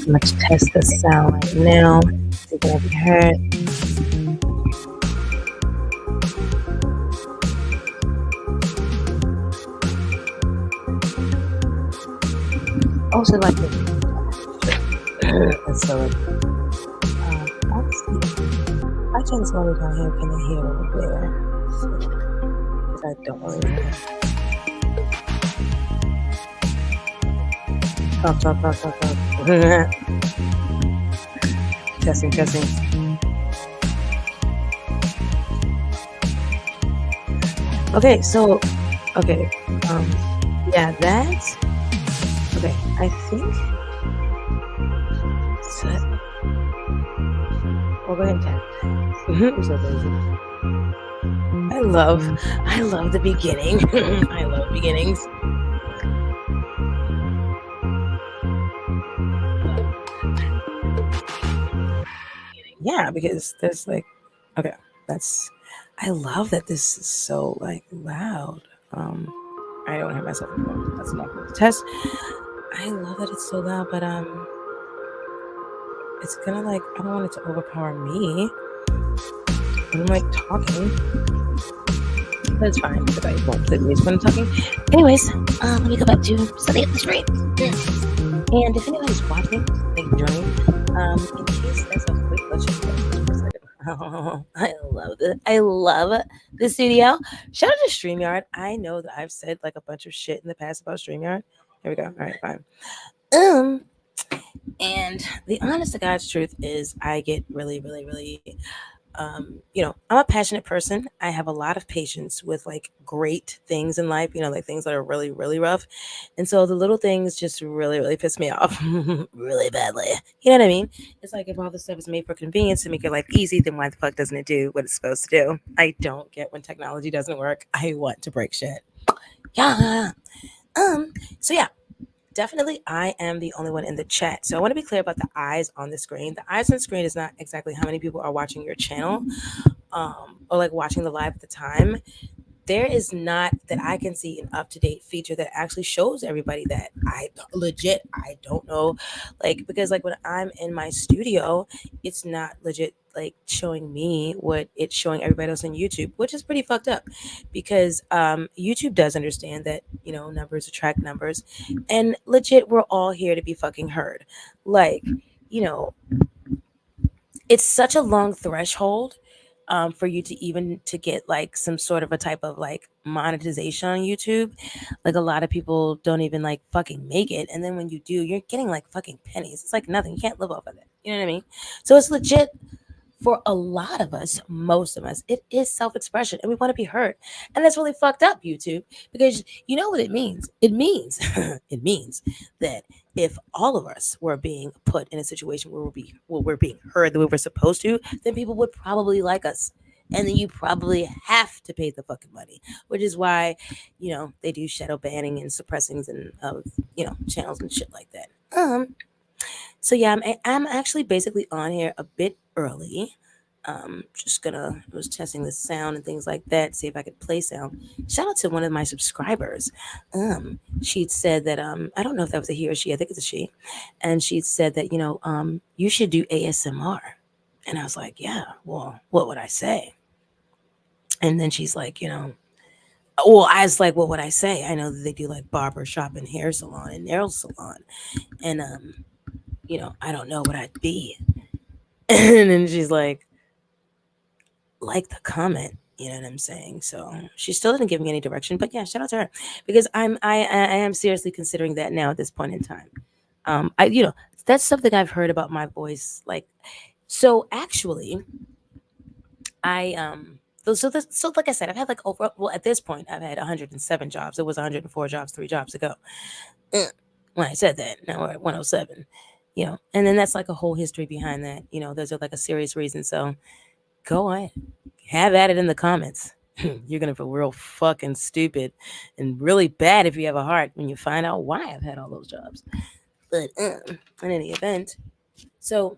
Let's test the sound right now. See if it can be heard. Also, like this. So, honestly, I turn this volume down here. Can I hear over there? Because I don't really know. Talk. Testing. Okay, so, yeah, that's, okay, I think, so, well, go ahead and tap. I'm so crazy. I love the beginning. I love beginnings. Yeah, because there's like, okay, I love that this is so like loud. I don't hear myself anymore. That's not good to test. I love that it's so loud, but it's gonna like, I don't want it to overpower me. I'm like talking. But it's fine because I won't play the music when I'm talking. Anyways, let me go back to setting up the screen. And if anybody's watching, like joining, in case that's a quick, let's just go for a second. Oh, I love the studio. Shout out to StreamYard. I know that I've said like a bunch of shit in the past about StreamYard. Here we go. All right, fine. And the honest to God's truth is I get really I'm a passionate person. I have a lot of patience with like great things in life, like things that are really rough. And so the little things just really piss me off really badly. You know what I mean? It's like if all this stuff is made for convenience to make your life easy, then why the fuck doesn't it do what it's supposed to do? I don't get when technology doesn't work. I want to break shit. Yeah. So yeah. Definitely, I am the only one in the chat. So I want to be clear about the eyes on the screen. The eyes on the screen is not exactly how many people are watching your channel or like watching the live at the time. There is not that I can see an up-to-date feature that actually shows everybody that. I don't know. Like, because like when I'm in my studio, it's not legit like showing me what it's showing everybody else on YouTube, which is pretty fucked up because YouTube does understand that, numbers attract numbers and legit, we're all here to be fucking heard. Like, it's such a long threshold for you to even to get like some sort of a type of like monetization on YouTube. Like a lot of people don't even like fucking make it. And then when you do, you're getting like fucking pennies. It's like nothing. You can't live off of it. You know what I mean? So it's legit for a lot of us, most of us, it is self-expression and we want to be heard. And that's really fucked up, YouTube, because you know what it means? It means it means that if all of us were being put in a situation where we're being heard the way we're supposed to, then people would probably like us. And then you probably have to pay the fucking money, which is why, they do shadow banning and suppressings and of, channels and shit like that. So yeah, I'm actually basically on here a bit early. I was testing the sound and things like that, see if I could play sound. Shout out to one of my subscribers. She'd said that I don't know if that was a he or she, I think it's a she. And she'd said that, you should do ASMR. And I was like, yeah, well, what would I say? And then she's like, well, I was like, what would I say? I know that they do like barber shop and hair salon and nail salon. And I don't know what I'd be. And then she's like the comment, you know what I'm saying? So she still didn't give me any direction, but yeah, shout out to her because I am seriously considering that now at this point in time. That's something I've heard about my voice. Like, so actually, so like I said, I've had like at this point, I've had 107 jobs. It was 104 jobs 3 jobs ago. When I said that, now we're at 107. And then that's like a whole history behind that. There's like a serious reason. So go on, have at it in the comments. You're gonna feel real fucking stupid and really bad if you have a heart when you find out why I've had all those jobs. But in any event, so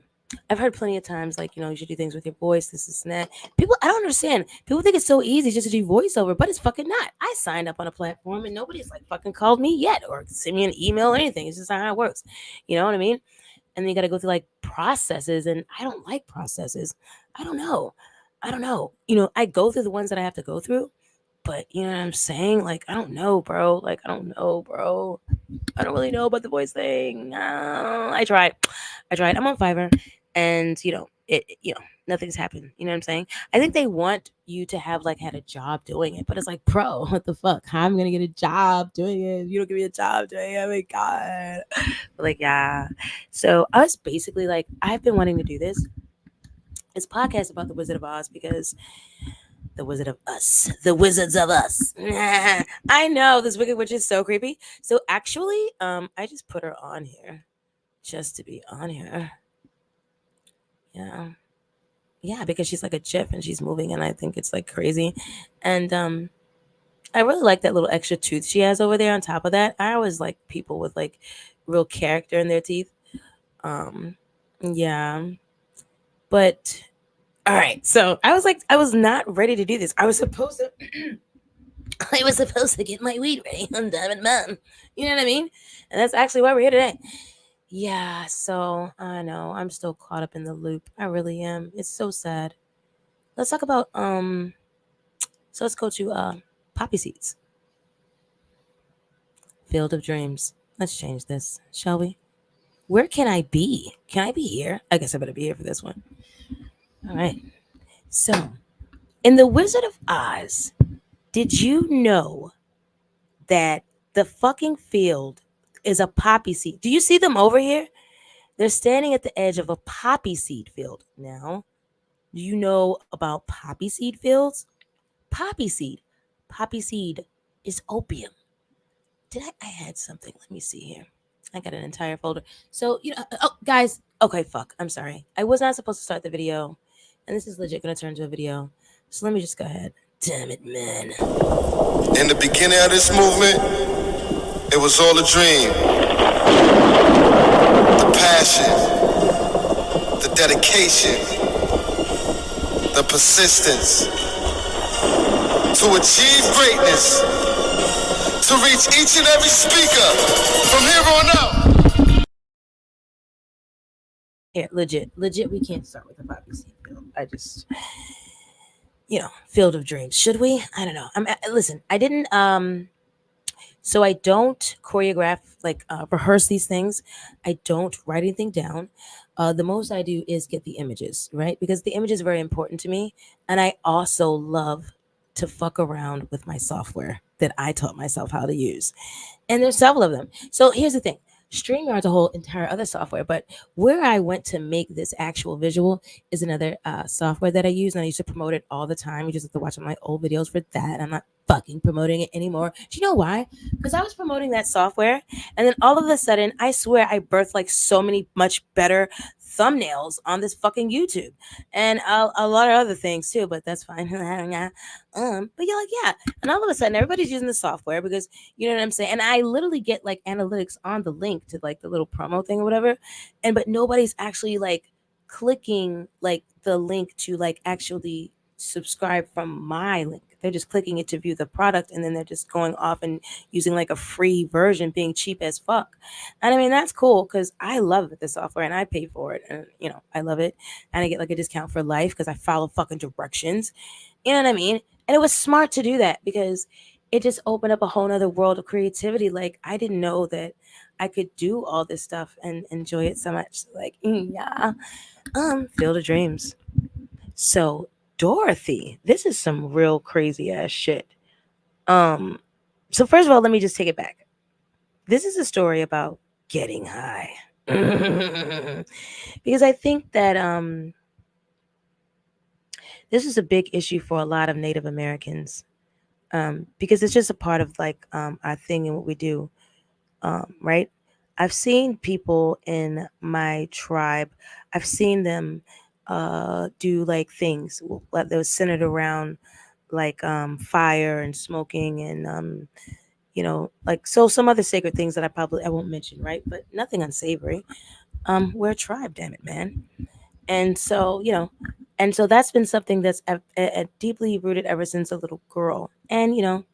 I've heard plenty of times like, you should do things with your voice, this and that. I don't understand. People think it's so easy just to do voiceover, but it's fucking not. I signed up on a platform and nobody's like fucking called me yet or sent me an email or anything. It's just not how it works. You know what I mean? and then you got to go through like processes, and I don't like processes. I don't know. I go through the ones that I have to go through, but you know what I'm saying? Like, I don't know, bro. Like, I don't know, bro. I don't really know about the voice thing. I tried. I'm on Fiverr, and nothing's happened. You know what I'm saying? I think they want you to have like had a job doing it, but it's like, bro, what the fuck? How am I gonna get a job doing it? You don't give me a job doing it. Oh my god. But like, yeah. So I was basically like, I've been wanting to do this podcast about the Wizard of Oz because the Wizard of Us, the Wizards of Us. I know this Wicked Witch is so creepy. So actually, I just put her on here just to be on here. Yeah, because she's like a GIF and she's moving, and I think it's like crazy. And I really like that little extra tooth she has over there. On top of that, I always like people with like real character in their teeth. Yeah, but all right. So I was not ready to do this. I was supposed to get my weed ready on Diamond Man. You know what I mean? And that's actually why we're here today. Yeah, so I know I'm still caught up in the loop. I really am. It's so sad. Let's talk about so let's go to poppy seeds. Field of Dreams. Let's change this, shall we? Where can I be? Can I be here? I guess I better be here for this one. All right. So, in The Wizard of Oz, did you know that the fucking field is a poppy seed? Do you see them over here? They're standing at the edge of a poppy seed field. Now, do you know about poppy seed fields? Poppy seed. Poppy seed is opium. I had something. Let me see here. I got an entire folder. So, guys, okay, fuck. I'm sorry. I was not supposed to start the video, and this is legit going to turn into a video. So let me just go ahead. Damn it, man. In the beginning of this movement, it was all a dream. The passion, the dedication, the persistence to achieve greatness, to reach each and every speaker from here on out. Yeah, legit, we can't start with the poppy seed field. I just, Field of Dreams. Should we? I don't know. Listen, I didn't so I don't choreograph, like rehearse these things. I don't write anything down. The most I do is get the images, right? Because the image is very important to me. And I also love to fuck around with my software that I taught myself how to use. And there's several of them. So here's the thing. StreamYard's a whole entire other software, but where I went to make this actual visual is another software that I use, and I used to promote it all the time. You just have to watch my old videos for that. I'm not fucking promoting it anymore. Do you know why? Because I was promoting that software, and then all of a sudden, I swear I birthed like so many much better thumbnails on this fucking YouTube, and a lot of other things too. But that's fine. But you're like, yeah, and all of a sudden, everybody's using the software because you know what I'm saying. And I literally get like analytics on the link to like the little promo thing or whatever, but nobody's actually like clicking like the link to like actually subscribe from my link. They're just clicking it to view the product, and then they're just going off and using like a free version, being cheap as fuck. And I mean, that's cool because I love the software and I pay for it, and I love it, and I get like a discount for life because I follow fucking directions. You know what I mean? And it was smart to do that because it just opened up a whole nother world of creativity. Like, I didn't know that I could do all this stuff and enjoy it so much. Like, yeah. Field of Dreams. So Dorothy, this is some real crazy ass shit. So first of all, let me just take it back. This is a story about getting high. Because I think that this is a big issue for a lot of Native Americans. Because it's just a part of like our thing and what we do. Right? I've seen people in my tribe, I've seen them do like things that was centered around like fire and smoking and like so some other sacred things that I won't mention, right? But nothing unsavory. We're a tribe, damn it, man. And so that's been something that's deeply rooted ever since a little girl. And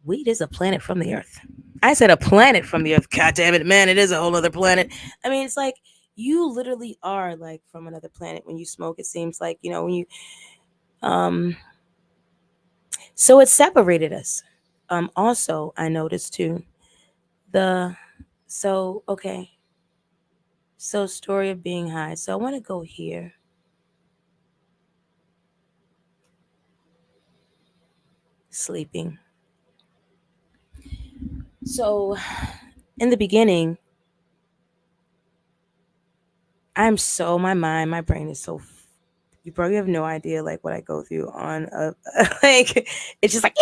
weed is a planet from the earth. I said a planet from the earth. God damn it, man, it is a whole other planet. I mean, it's like You literally are like from another planet when you smoke. It seems like, when you um so it separated us. Also I noticed too the so okay. So story of being high. So I want to go here. Sleeping. So in the beginning, my brain is so you probably have no idea like what I go through on a like it's just like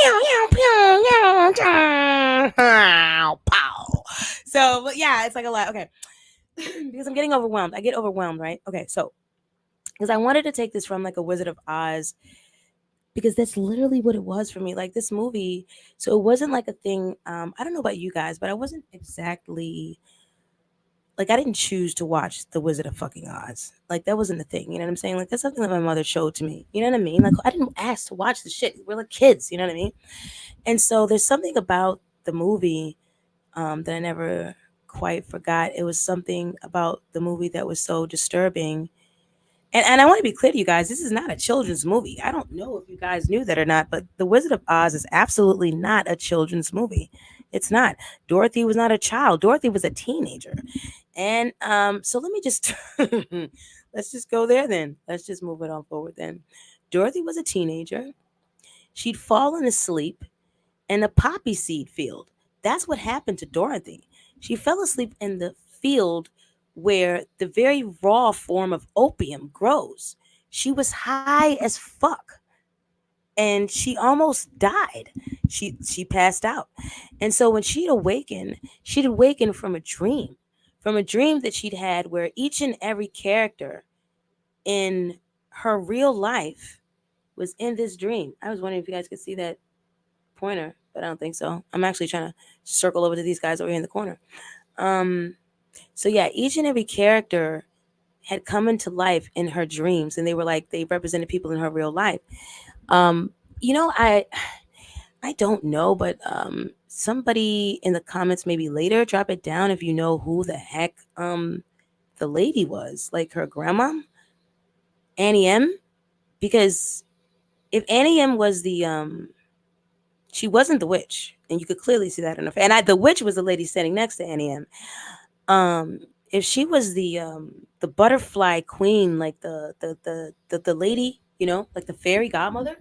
pow. So but yeah, it's like a lot. Okay. Because I'm getting overwhelmed. I get overwhelmed, right? Okay, so because I wanted to take this from like a Wizard of Oz because that's literally what it was for me. Like this movie, so it wasn't like a thing. I don't know about you guys, but I wasn't exactly like I didn't choose to watch The Wizard of fucking Oz. Like that wasn't the thing. You know what I'm saying? Like that's something that my mother showed to me. You know what I mean? Like I didn't ask to watch the shit. We're like kids. You know what I mean? And so there's something about the movie that I never quite forgot. It was something about the movie that was so disturbing. And I want to be clear to you guys, this is not a children's movie. I don't know if you guys knew that or not, but The Wizard of Oz is absolutely not a children's movie. It's not. Dorothy was not a child. Dorothy was a teenager. And so let me just let's just go there then. Let's just move it on forward then. Dorothy was a teenager. She'd fallen asleep in a poppy seed field. That's what happened to Dorothy. She fell asleep in the field where the very raw form of opium grows. She was high as fuck and she almost died. She passed out. And so when she'd awakened from a dream that she'd had where each and every character in her real life was in this dream. I was wondering if you guys could see that pointer, but I don't think so. I'm actually trying to circle over to these guys over here in the corner. Um, so yeah, each and every character had come into life in her dreams, and they were like they represented people in her real life. Um, you know, I don't know, but somebody in the comments maybe later drop it down if you know who the heck the lady was, like her grandma, Annie M. Because if Annie M was the she wasn't the witch, and you could clearly see that in her face. And the witch was the lady standing next to Annie M. If she was the butterfly queen, like the lady, like the fairy godmother,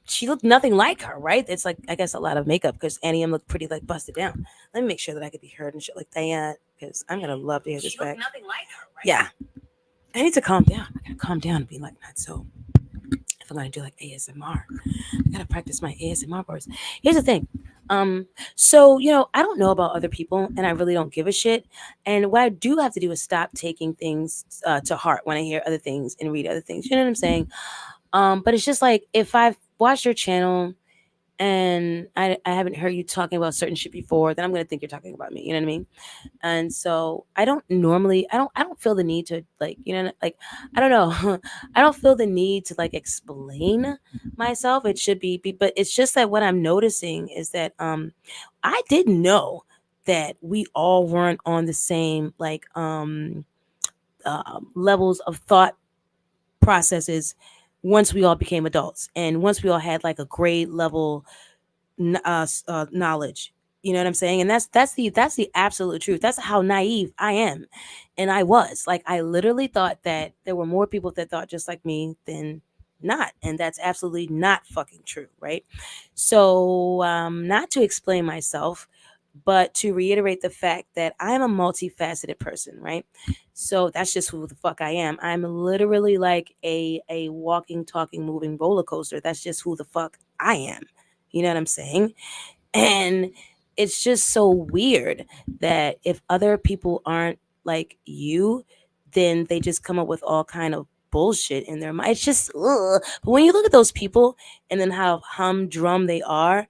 she looked nothing like her, right? It's like I guess a lot of makeup because Annie M looked pretty like busted down. Let me make sure that I could be heard and shit like that because I'm gonna love to hear this back. Nothing like her, right? Yeah, I need to calm down. I gotta calm down and be like that. So if I'm gonna do like ASMR, I gotta practice my ASMR words. Here's the thing. So I don't know about other people, and I really don't give a shit. And what I do have to do is stop taking things to heart when I hear other things and read other things. You know what I'm saying? But it's just like if I've watched your channel and I haven't heard you talking about certain shit before, then I'm gonna think you're talking about me. You know what I mean? And so I don't normally I don't feel the need to like like I don't know I don't feel the need to like explain myself. It should but it's just that what I'm noticing is that I didn't know that we all weren't on the same like levels of thought processes once we all became adults and once we all had like a grade level knowledge. You know what I'm saying? And that's the absolute truth. That's how naive I am, and I was like I literally thought that there were more people that thought just like me than not, and that's absolutely not fucking true, right? So, not to explain myself, but to reiterate the fact that I'm a multifaceted person, right? So that's just who the fuck I am. I'm literally like a walking, talking, moving roller coaster. That's just who the fuck I am. You know what I'm saying? And it's just so weird that if other people aren't like you, then they just come up with all kind of bullshit in their mind. It's just ugh. But when you look at those people and then how humdrum they are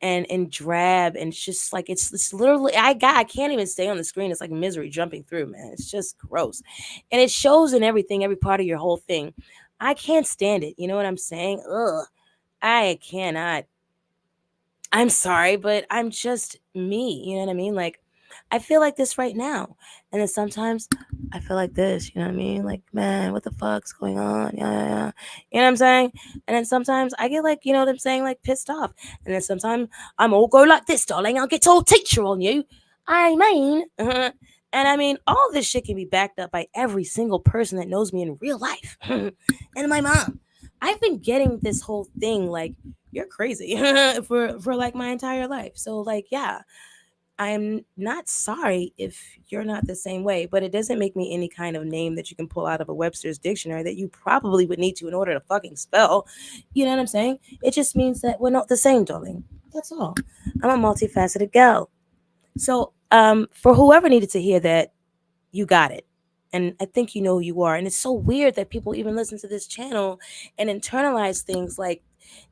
and drab and it's just like it's literally I can't even stay on the screen. It's like misery jumping through, man. It's just gross. And it shows in everything, every part of your whole thing. I can't stand it. You know what I'm saying? Ugh. I cannot. I'm sorry, but I'm just me. You know what I mean? Like I feel like this right now. And then sometimes I feel like this, you know what I mean? Like, man, what the fuck's going on? Yeah, yeah, yeah. You know what I'm saying? And then sometimes I get like, you know what I'm saying, like pissed off. And then sometimes I'm all go like this, darling. I'll get all teacher on you. I mean, and I mean, all this shit can be backed up by every single person that knows me in real life. And my mom. I've been getting this whole thing like, you're crazy for like my entire life. So like, yeah, I'm not sorry if you're not the same way, but it doesn't make me any kind of name that you can pull out of a Webster's dictionary that you probably would need to in order to fucking spell. You know what I'm saying? It just means that we're not the same, darling. That's all. I'm a multifaceted gal. So, for whoever needed to hear that, you got it. And I think you know who you are. And it's so weird that people even listen to this channel and internalize things like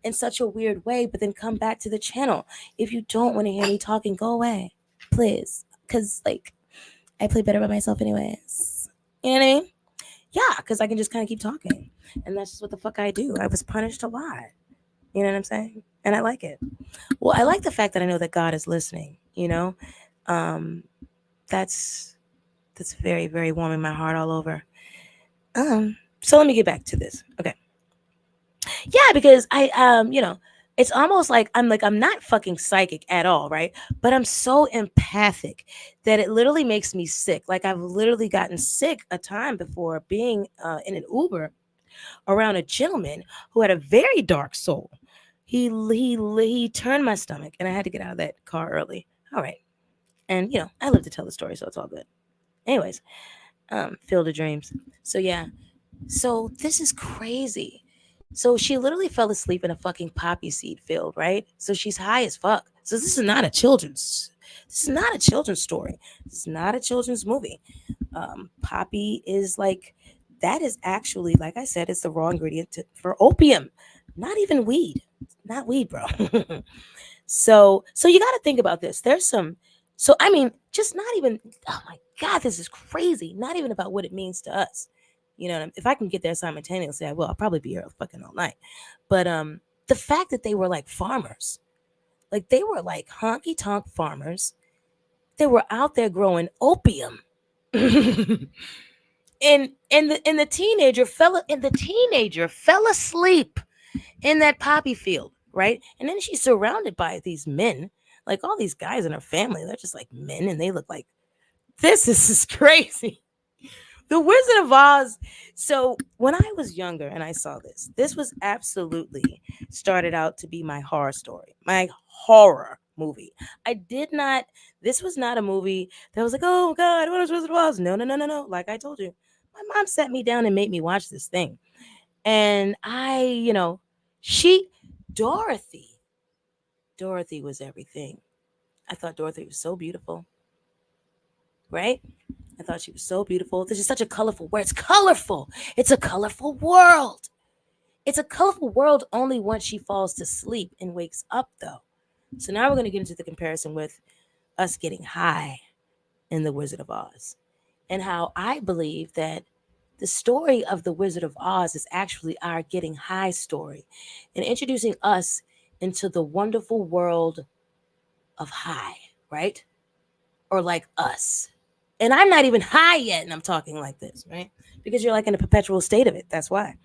in such a weird way, but then come back to the channel. If you don't want to hear me talking, go away, please. Because, like, I play better by myself, anyways. You know what I mean? Yeah, because I can just kind of keep talking. And that's just what the fuck I do. I was punished a lot. You know what I'm saying? And I like it. Well, I like the fact that I know that God is listening, you know? Um, that's very, very warming my heart all over. So let me get back to this. Okay. Yeah, because it's almost like I'm not fucking psychic at all, right? But I'm so empathic that it literally makes me sick. Like I've literally gotten sick a time before being in an Uber around a gentleman who had a very dark soul. He turned my stomach, and I had to get out of that car early. All right, and I live to tell the story, so it's all good. Anyways, Field of Dreams. So yeah, so this is crazy. So she literally fell asleep in a fucking poppy seed field, right? So she's high as fuck. So this is not a children's. This is not a children's story. It's not a children's movie. Poppy is like that is actually, like I said, it's the raw ingredient for opium, not even weed. Not weed, bro. So you got to think about this. There's some. So I mean, just not even. Oh my god, this is crazy. Not even about what it means to us. If I can get there simultaneously, I will. I'll probably be here fucking all night. But the fact that they were like farmers, like they were like honky tonk farmers, they were out there growing opium. And the teenager fell asleep in that poppy field, right? And then she's surrounded by these men, like all these guys in her family. They're just like men, and they look like this is crazy. The Wizard of Oz. So when I was younger and I saw this was absolutely started out to be my horror story, my horror movie. I did not. This was not a movie that was like, oh God, what is Wizard of Oz? No, no, no, no, no. Like I told you, my mom sat me down and made me watch this thing, and she, Dorothy, Dorothy was everything. I thought Dorothy was so beautiful, right? I thought she was so beautiful. This is such a colorful word. It's colorful. It's a colorful world. It's a colorful world only once she falls to sleep and wakes up, though. So now we're going to get into the comparison with us getting high in The Wizard of Oz and how I believe that the story of The Wizard of Oz is actually our getting high story and introducing us into the wonderful world of high, right? Or like us. And I'm not even high yet, and I'm talking like this, right? Because you're like in a perpetual state of it. That's why.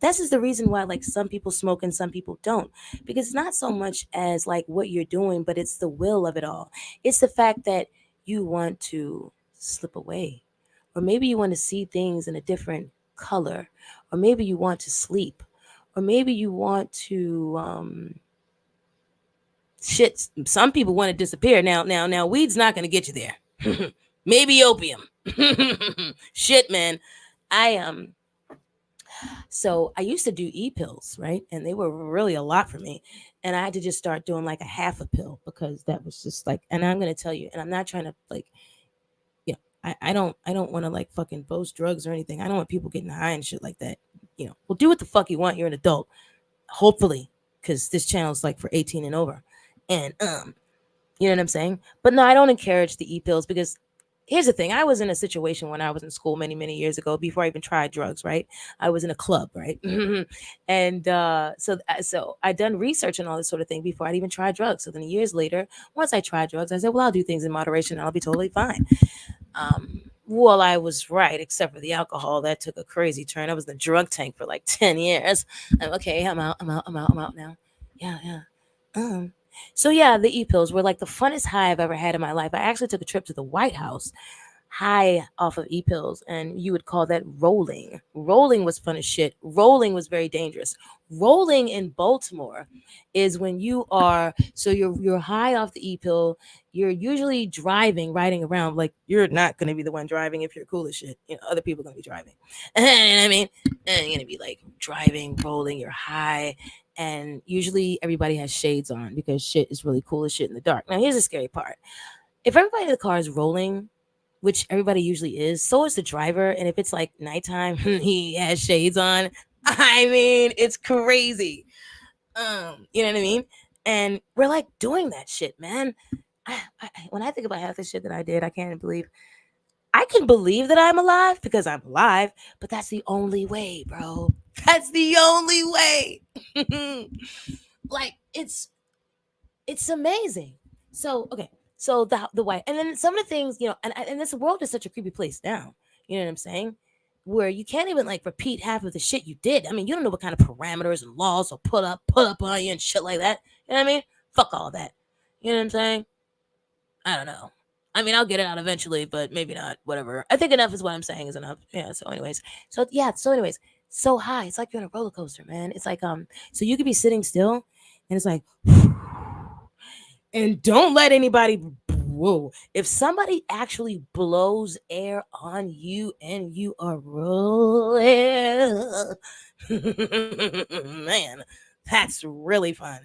This is the reason why like some people smoke and some people don't. Because it's not so much as like what you're doing, but it's the will of it all. It's the fact that you want to slip away. Or maybe you want to see things in a different color. Or maybe you want to sleep. Or maybe you want to shit. Some people want to disappear. Now weed's not gonna get you there. Maybe opium. Shit, man. I so I used to do e-pills, right? And they were really a lot for me. And I had to just start doing like a half a pill because that was just like, and I'm gonna tell you, and I'm not trying to like, I don't want to like fucking boast drugs or anything. I don't want people getting high and shit like that. Well, do what the fuck you want. You're an adult, hopefully, because this channel is like for 18 and over. And you know what I'm saying? But no, I don't encourage the e-pills because here's the thing. I was in a situation when I was in school many years ago before I even tried drugs, right? I was in a club, right? And so I done research and all this sort of thing before I'd even tried drugs. So then years later, once I tried drugs, I said, well, I'll do things in moderation and I'll be totally fine. Well, I was right, except for the alcohol. That took a crazy turn. I was in the drug tank for like 10 years. I'm okay. I'm out now. Yeah, yeah. Um, so yeah, the e-pills were like the funnest high I've ever had in my life. I actually took a trip to the White House high off of e-pills, and you would call that rolling. Rolling was fun as shit. Rolling was very dangerous. Rolling in Baltimore is when you are so you're high off the e-pill. You're usually driving, riding around. Like, you're not going to be the one driving if you're cool as shit. You know, other people are going to be driving. And I mean, and you're going to be like driving, rolling, you're high. And usually everybody has shades on because shit is really cool as shit in the dark. Now, here's the scary part. If everybody in the car is rolling, which everybody usually is, so is the driver. And if it's like nighttime, he has shades on. I mean, it's crazy. You know what I mean? And we're like doing that shit, man. When I think about half the shit that I did, I can't believe. I can believe that I'm alive because I'm alive, but that's the only way, bro. That's the only way. Like, it's amazing. So okay, so the white, and then some of the things, and this world is such a creepy place now. You know what I'm saying? Where you can't even like repeat half of the shit you did. I mean, you don't know what kind of parameters and laws will put up on you and shit like that. You know what I mean? Fuck all that. You know what I'm saying? I don't know. I mean, I'll get it out eventually, but maybe not. Whatever. I think enough is what I'm saying is enough. Yeah. So, anyways, so high. It's like you're on a roller coaster, man. It's like so you could be sitting still, and it's like, and don't let anybody. Whoa! If somebody actually blows air on you and you are rolling, man, that's really fun.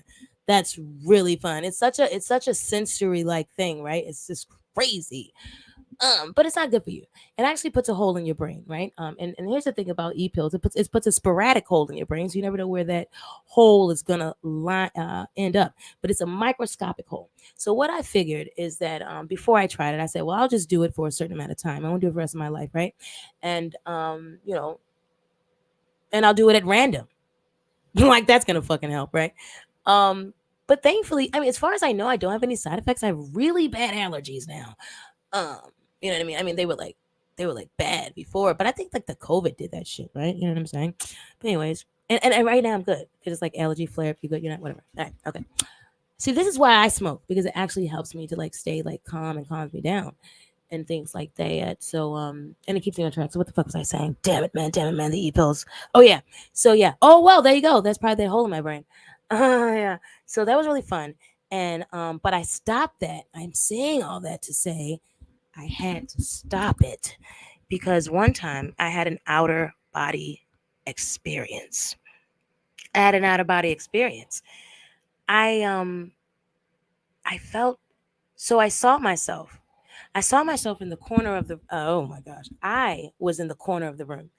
That's really fun. It's such a sensory like thing, right? It's just crazy. But it's not good for you. It actually puts a hole in your brain, right? And here's the thing about e-pills. It puts a sporadic hole in your brain, so you never know where that hole is gonna end up. But it's a microscopic hole. So what I figured is that before I tried it, I said, well, I'll just do it for a certain amount of time. I won't do it for the rest of my life, right? And and I'll do it at random. Like, that's gonna fucking help, right? Um, but thankfully, I mean, as far as I know, I don't have any side effects. I have really bad allergies now. Um, you know what I mean? I mean, they were like bad before, but I think like the COVID did that shit, right? You know what I'm saying? But anyways, and right now I'm good because it's like allergy flare. If you good, you're not whatever. All right, okay. See, this is why I smoke, because it actually helps me to like stay like calm and calms me down and things like that. So and it keeps me on track. So what the fuck was I saying? Damn it, man, the e-pills. Oh yeah. So yeah. Oh well, there you go. That's probably that hole in my brain. Yeah. So that was really fun. And but I stopped that. I'm saying all that to say I had to stop it because one time I had an outer body experience. I had an outer body experience. I I felt so I saw myself. I saw myself in the corner of the oh my gosh. I was in the corner of the room.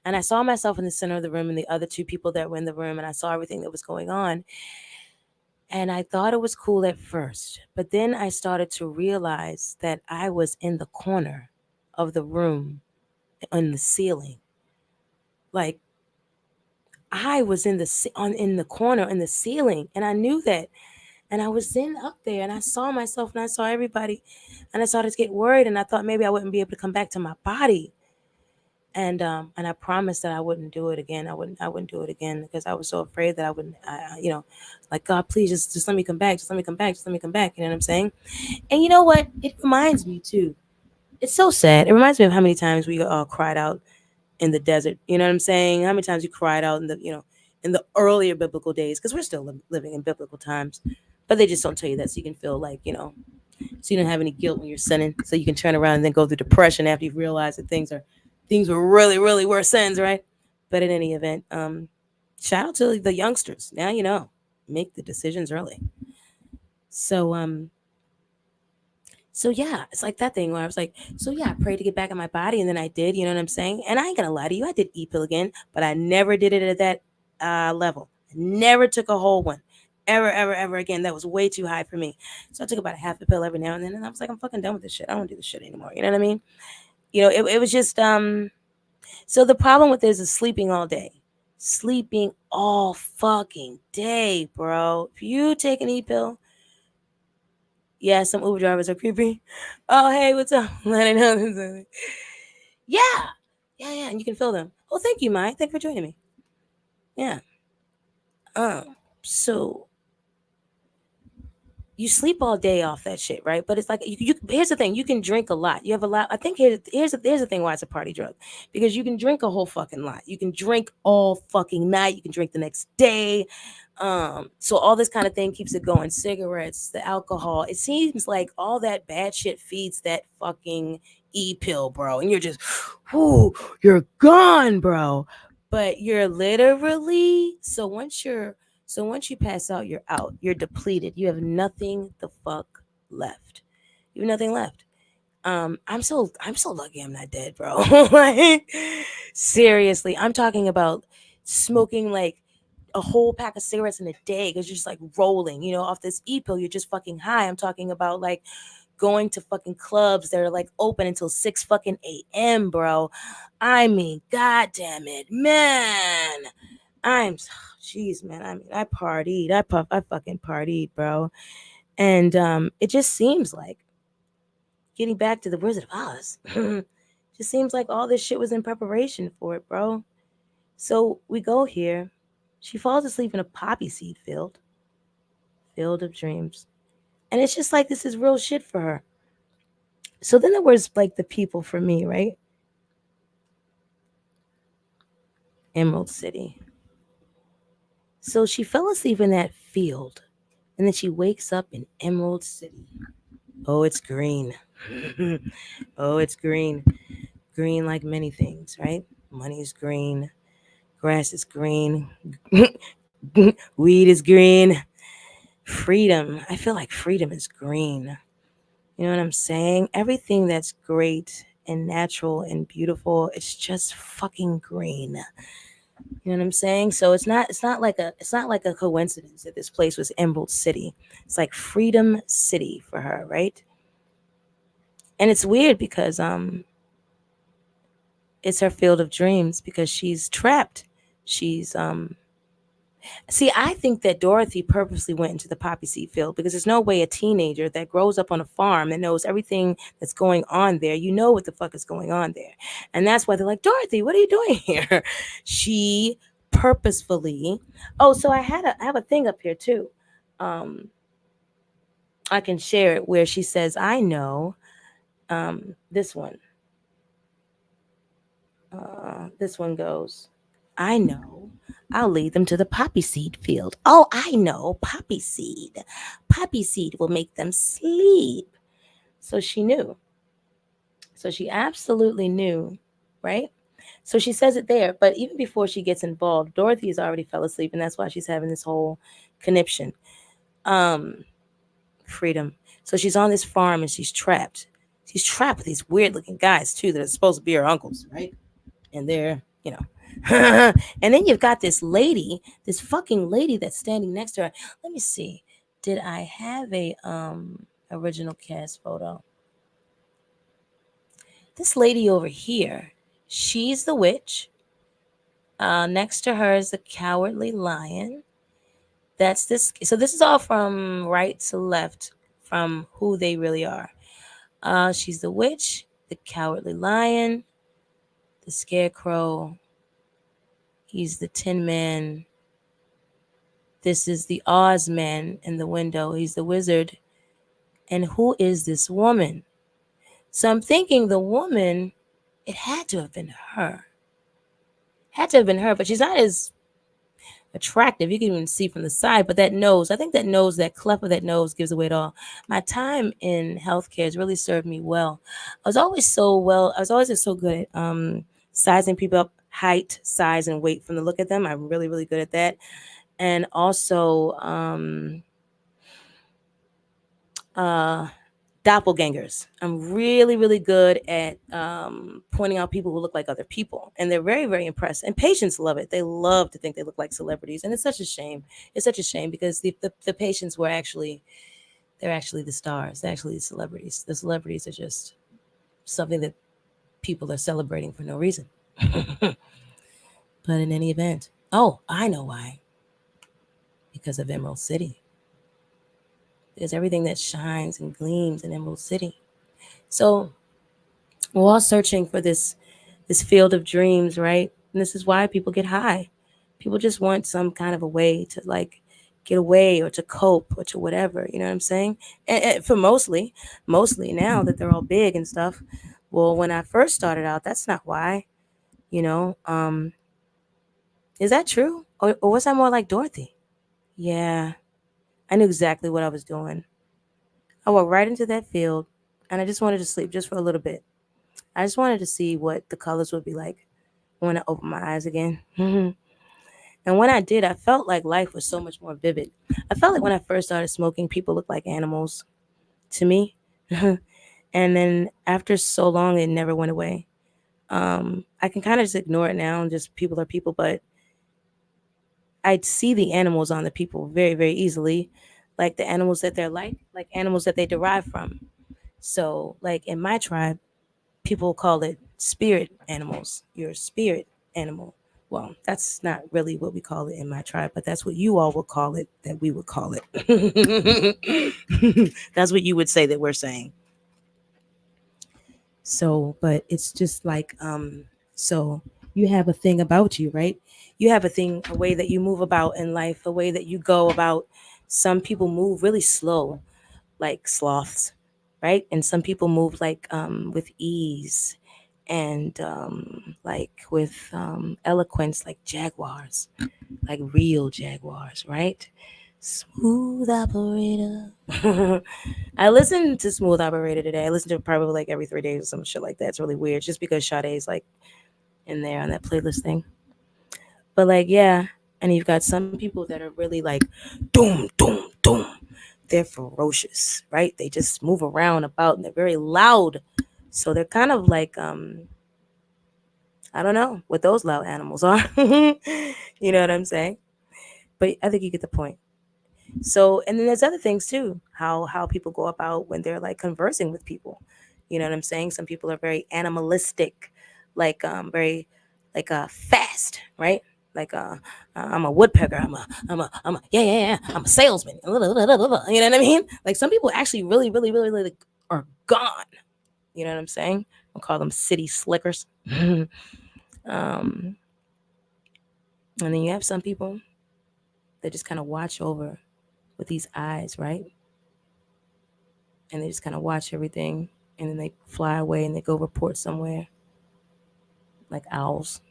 And I saw myself in the center of the room and the other two people that were in the room, and I saw everything that was going on. And I thought it was cool at first, but then I started to realize that I was in the corner of the room on the ceiling. Like, I was in the corner in the ceiling, and I knew that. And I was then up there, and I saw myself, and I saw everybody, and I started to get worried, and I thought maybe I wouldn't be able to come back to my body. And I promised that I wouldn't do it again. I wouldn't do it again because I was so afraid that I wouldn't. Like, God, please just let me come back. Just let me come back. Just let me come back. You know what I'm saying? And you know what? It reminds me too. It's so sad. It reminds me of how many times we all cried out in the desert. You know what I'm saying? How many times you cried out in the earlier biblical days, because we're still living in biblical times, but they just don't tell you that so you can feel like, so you don't have any guilt when you're sinning, so you can turn around and then go through depression after you've realized that things were really, really worse sins, right? But in any event, shout out to the youngsters. Now you know, make the decisions early. So so yeah, it's like that thing where I was like, so yeah, I prayed to get back in my body, and then I did. You know what I'm saying? And I ain't gonna lie to you, I did e-pill again, but I never did it at that level. I never took a whole one. ever again. That was way too high for me. So I took about a half a pill every now and then, and I was like, I'm fucking done with this shit. I don't do this shit anymore. You know what I mean? It was just So the problem with this is sleeping all day. Sleeping all fucking day, bro. If you take an e-pill, yeah, some Uber drivers are creepy. Oh, hey, what's up? Let it know. Yeah. Yeah, and you can feel them. Oh, thank you, Mike. Thank you for joining me. Yeah. So you sleep all day off that shit, right? But it's like you here's the thing, you can drink a lot. You have a lot. I think here's the thing why it's a party drug. Because you can drink a whole fucking lot. You can drink all fucking night. You can drink the next day. So all this kind of thing keeps it going. Cigarettes, the alcohol. It seems like all that bad shit feeds that fucking e-pill, bro. And you're just, whoo, you're gone, bro. But you're literally so once you pass out, you're out. You're depleted. You have nothing the fuck left. You have nothing left. I'm so lucky I'm not dead, bro. Like seriously, I'm talking about smoking like a whole pack of cigarettes in a day because you're just like rolling, off this e-pill. You're just fucking high. I'm talking about like going to fucking clubs that are like open until 6 fucking a.m., bro. I mean, god damn it, man. I'm jeez, man. I mean, I partied. I fucking partied, bro. And it just seems like getting back to the Wizard of Oz. Just seems like all this shit was in preparation for it, bro. So we go here. She falls asleep in a poppy seed field of dreams. And it's just like this is real shit for her. So then there was like the people for me, right? Emerald City. So she fell asleep in that field. And then she wakes up in Emerald City. Oh, it's green. Oh, it's green. Green like many things, right? Money is green. Grass is green. Weed is green. Freedom. I feel like freedom is green. You know what I'm saying? Everything that's great and natural and beautiful, it's just fucking green. You know what I'm saying? So it's not like a coincidence that this place was Emerald City. It's like Freedom City for her, right? And it's weird because it's her field of dreams because she's trapped. She's See, I think that Dorothy purposely went into the poppy seed field because there's no way a teenager that grows up on a farm that knows everything that's going on there, what the fuck is going on there. And that's why they're like, Dorothy, what are you doing here? She purposefully. Oh, so I have a thing up here too. Um, I can share it where she says, I know this one. This one goes, I know. I'll lead them to the poppy seed field. Oh, I know. Poppy seed. Poppy seed will make them sleep. So she knew. So she absolutely knew, right? So she says it there. But even before she gets involved, Dorothy has already fell asleep. And that's why she's having this whole conniption. Um, Freedom. So she's on this farm and she's trapped. She's trapped with these weird looking guys, too, that are supposed to be her uncles, right? And they're, and then you've got this lady, this fucking lady that's standing next to her. Let me see. Did I have a original cast photo? This lady over here, she's the witch. Next to her is the cowardly lion. That's this. So this is all from right to left from who they really are. She's the witch, the cowardly lion, the scarecrow. He's the Tin Man. This is the Oz man in the window. He's the wizard. And who is this woman? So I'm thinking the woman, it had to have been her. Had to have been her, but she's not as attractive. You can even see from the side, but that nose, I think that cleft of that nose gives away it all. My time in healthcare has really served me well. I was always just so good at sizing people up, height, size, and weight from the look at them. I'm really, really good at that. And also doppelgangers. I'm really, really good at pointing out people who look like other people, and they're very, very impressed. And patients love it. They love to think they look like celebrities, and it's such a shame. It's such a shame because the patients were actually they're actually the stars. They're actually the celebrities. The celebrities are just something that people are celebrating for no reason. But in any event, oh, I know why. Because of Emerald City. There's everything that shines and gleams in Emerald City. So we're all searching for this field of dreams, right? And this is why people get high. People just want some kind of a way to like get away or to cope or to whatever. You know what I'm saying? And for mostly now that they're all big and stuff. Well, when I first started out, that's not why. You know, is that true, or was I more like Dorothy? Yeah, I knew exactly what I was doing. I walked right into that field, and I just wanted to sleep just for a little bit. I just wanted to see what the colors would be like when I opened my eyes again. And when I did, I felt like life was so much more vivid. I felt like when I first started smoking, people looked like animals to me. And then after so long, it never went away. I can kind of just ignore it now and just people are people, but I'd see the animals on the people very, very easily, like the animals that they're like animals that they derive from. So, like in my tribe, people call it spirit animals. You're a spirit animal. Well, that's not really what we call it in my tribe, but that's what you all would call it, that we would call it. That's what you would say that we're saying. So, but it's just like, so you have a thing about you, right? You have a thing, a way that you move about in life, a way that you go about. Some people move really slow, like sloths, right? And some people move like with ease and like with eloquence, like jaguars, like real jaguars, right? Smooth operator. I listened to Smooth Operator today. I listen to it probably like every 3 days or some shit like that. It's really weird, just because Sade's like in there on that playlist thing. But like, yeah, and you've got some people that are really like, doom, doom, doom. They're ferocious, right? They just move around about and they're very loud. So they're kind of like, I don't know what those loud animals are. You know what I'm saying? But I think you get the point. So, and then there's other things too, how people go about when they're like conversing with people. You know what I'm saying? Some people are very animalistic, like very like fast, right? Like I'm a woodpecker. I'm a I'm a salesman. You know what I mean? Like some people actually really, really, really, really like, are gone. You know what I'm saying? I'll call them city slickers. um, and then you have some people that just kind of watch over with these eyes, right? And they just kind of watch everything, and then they fly away and they go report somewhere, like owls.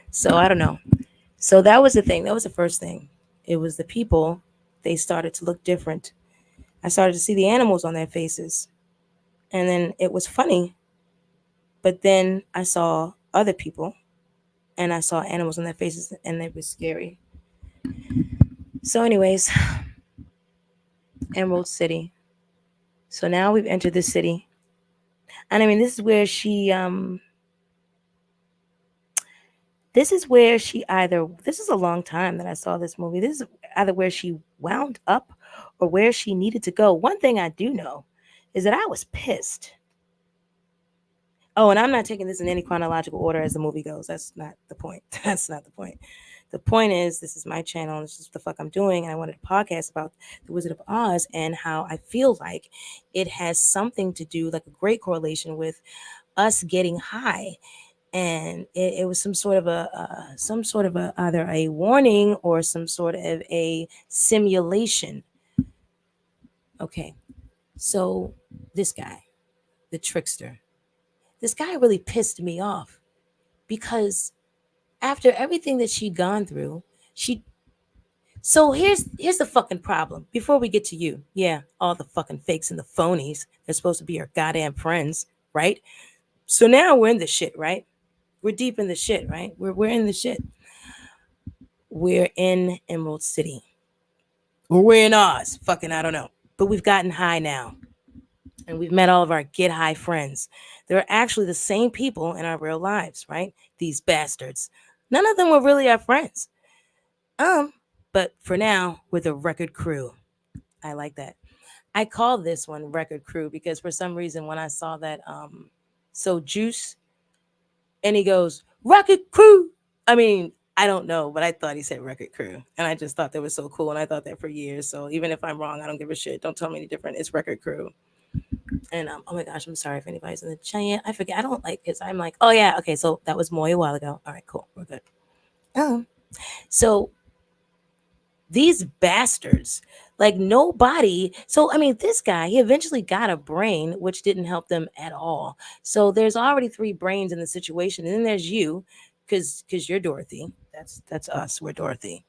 So I don't know. So that was the thing. That was the first thing. It was the people. They started to look different. I started to see the animals on their faces, and then it was funny. But then I saw other people, and I saw animals on their faces, and it was scary. So, anyways, Emerald City. So now we've entered the city, and I mean, this is where she either, this is a long time that I saw this movie. This is either where she wound up or where she needed to go. One thing I do know is that I was pissed. Oh, and I'm not taking this in any chronological order as the movie goes. That's not the point. That's not the point. The point is, this is my channel. This is what the fuck I'm doing. And I wanted a podcast about The Wizard of Oz and how I feel like it has something to do, like a great correlation with us getting high. And it was some sort of a either a warning or some sort of a simulation. Okay, so this guy, the trickster, this guy really pissed me off because after everything that she'd gone through, she so here's the fucking problem. Before we get to you, yeah, all the fucking fakes and the phonies, they're supposed to be our goddamn friends, right? So now we're in the shit, right? We're deep in the shit, right? We're in the shit. We're in Emerald City. Or we're in Oz. Fucking, I don't know. But we've gotten high now. and we've met all of our get high friends. They're actually the same people in our real lives, right? These bastards. None of them were really our friends. Um, but for now, we're the record crew. I like that. I call this one record crew because for some reason when I saw that so Juice and he goes, record crew. I mean, I don't know, but I thought he said record crew. And I just thought that was so cool. And I thought that for years. So even if I'm wrong, I don't give a shit. Don't tell me any different. It's record crew. And oh my gosh, I'm sorry if anybody's in the chat. I forget. I don't like because I'm like, oh yeah, okay. So that was Moy a while ago. All right, cool. We're good. Um, so these bastards, like nobody. So I mean, this guy, he eventually got a brain, which didn't help them at all. So there's already three brains in the situation, and then there's you, because you're Dorothy. That's us. We're Dorothy,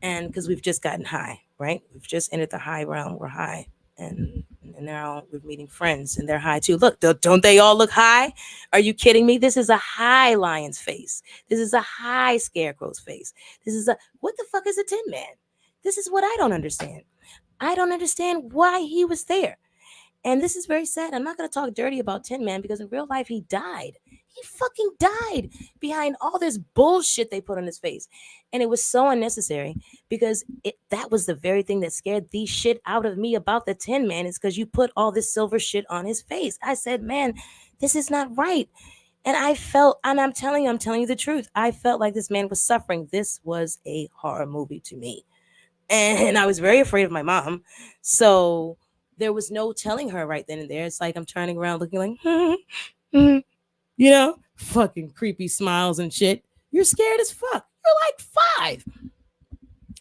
and because we've just gotten high, right? We've just entered the high realm. We're high, and now we're meeting friends, and they're high too. Look, don't they all look high? Are you kidding me? This is a high lion's face. This is a high scarecrow's face. This is a what the fuck is a Tin Man? This is what I don't understand. I don't understand why he was there. And this is very sad. I'm not going to talk dirty about Tin Man because in real life he died. He fucking died behind all this bullshit they put on his face. And it was so unnecessary because that was the very thing that scared the shit out of me about the Tin Man is because you put all this silver shit on his face. I said, man, this is not right. And I felt, and I'm telling you the truth. I felt like this man was suffering. This was a horror movie to me. And I was very afraid of my mom. So there was no telling her right then and there. It's like I'm turning around looking like, fucking creepy smiles and shit. You're scared as fuck. You're like 5.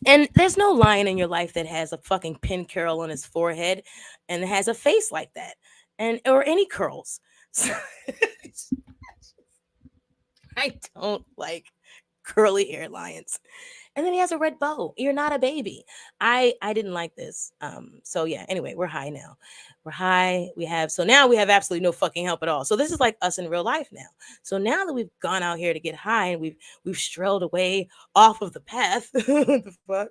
And there's no lion in your life that has a fucking pin curl on his forehead and has a face like that. And or any curls. So, I don't like curly hair lions. And then he has a red bow. You're not a baby. I didn't like this. So yeah, anyway, we're high now. We're high. So now we have absolutely no fucking help at all. So this is like us in real life now. So now that we've gone out here to get high and we've strolled away off of the path, the fuck,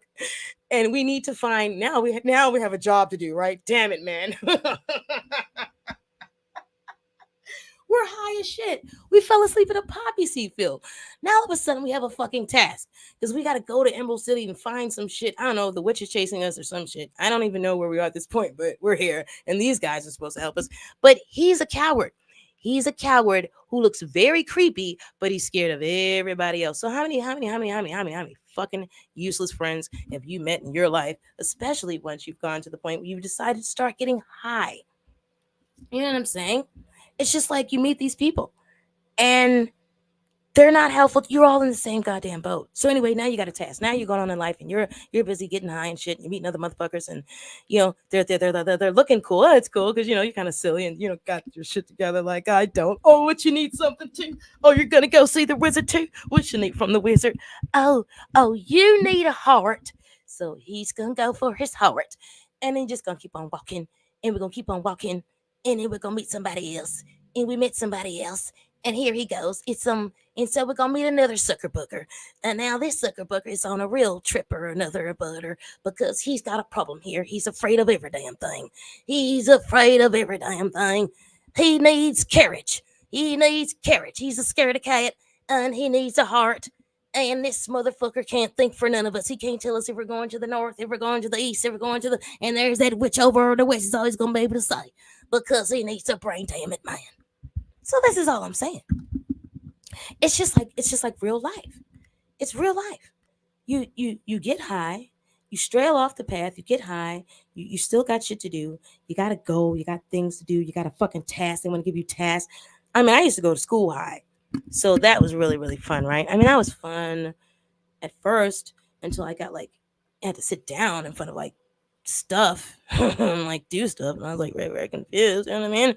and we need to find now we have a job to do, right? Damn it, man. We're high as shit. We fell asleep in a poppy seed field. Now all of a sudden we have a fucking task because we got to go to Emerald City and find some shit. I don't know. The witch is chasing us or some shit. I don't even know where we are at this point, but we're here and these guys are supposed to help us. But he's a coward. He's a coward who looks very creepy, but he's scared of everybody else. So how many fucking useless friends have you met in your life, especially once you've gone to the point where you've decided to start getting high? You know what I'm saying? It's just like you meet these people and they're not helpful. You're all in the same goddamn boat. So anyway, now you got a task. Now you're going on in life and you're busy getting high and shit. And you're meeting other motherfuckers and they're looking cool. Oh, it's cool because you're kind of silly and got your shit together like I don't. Oh, what you need something too? Oh, you're gonna go see the wizard too? What you need from the wizard? Oh, you need a heart. So he's gonna go for his heart, and then just gonna keep on walking, and we're gonna keep on walking, and then we're gonna meet somebody else, and we met somebody else, and here he goes. And so we're gonna meet another sucker booker. And now this sucker booker is on a real trip or another butter because he's got a problem here. He's afraid of every damn thing. He's afraid of every damn thing. He needs carriage. He needs carriage. He's a scaredy cat and he needs a heart. And this motherfucker can't think for none of us. He can't tell us if we're going to the north, if we're going to the east, if we're going to the. And there's that witch over the west is always going to be able to say because he needs a brain, damn it, man. So this is all I'm saying. It's just like real life. It's real life. You get high, you strail off the path, you get high, you still got shit to do. You gotta go, you got things to do, you got a fucking task. They want to give you tasks. I mean, I used to go to school high. So that was really, really fun, right? I mean, that was fun at first until I had to sit down in front of stuff and do stuff. And I was very, very confused. You know what I mean?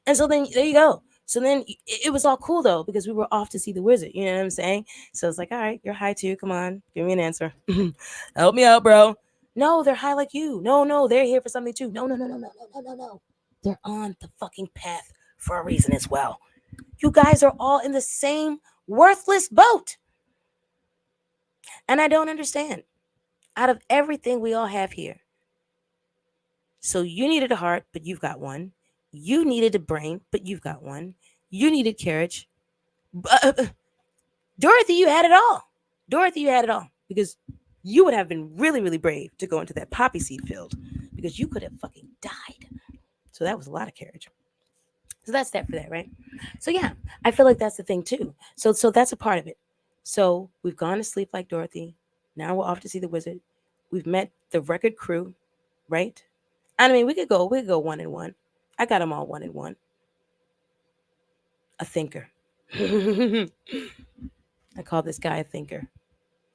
And so then there you go. So then it was all cool though because we were off to see the wizard. You know what I'm saying? So it's like, all right, you're high too. Come on, give me an answer. Help me out, bro. No, they're high like you. No, they're here for something too. No. They're on the fucking path for a reason as well. You guys are all in the same worthless boat. And I don't understand. Out of everything we all have here. So you needed a heart, but you've got one. You needed a brain, but you've got one. You needed courage. Dorothy, you had it all. Dorothy, you had it all. Because you would have been really, really brave to go into that poppy seed field because you could have fucking died. So that was a lot of courage. So that's that for that, right? So yeah, I feel like that's the thing too. So that's a part of it. So we've gone to sleep like Dorothy. Now we're off to see the wizard. We've met the record crew, right? I mean, we could go one and one. I got them all one and one. A thinker. I call this guy a thinker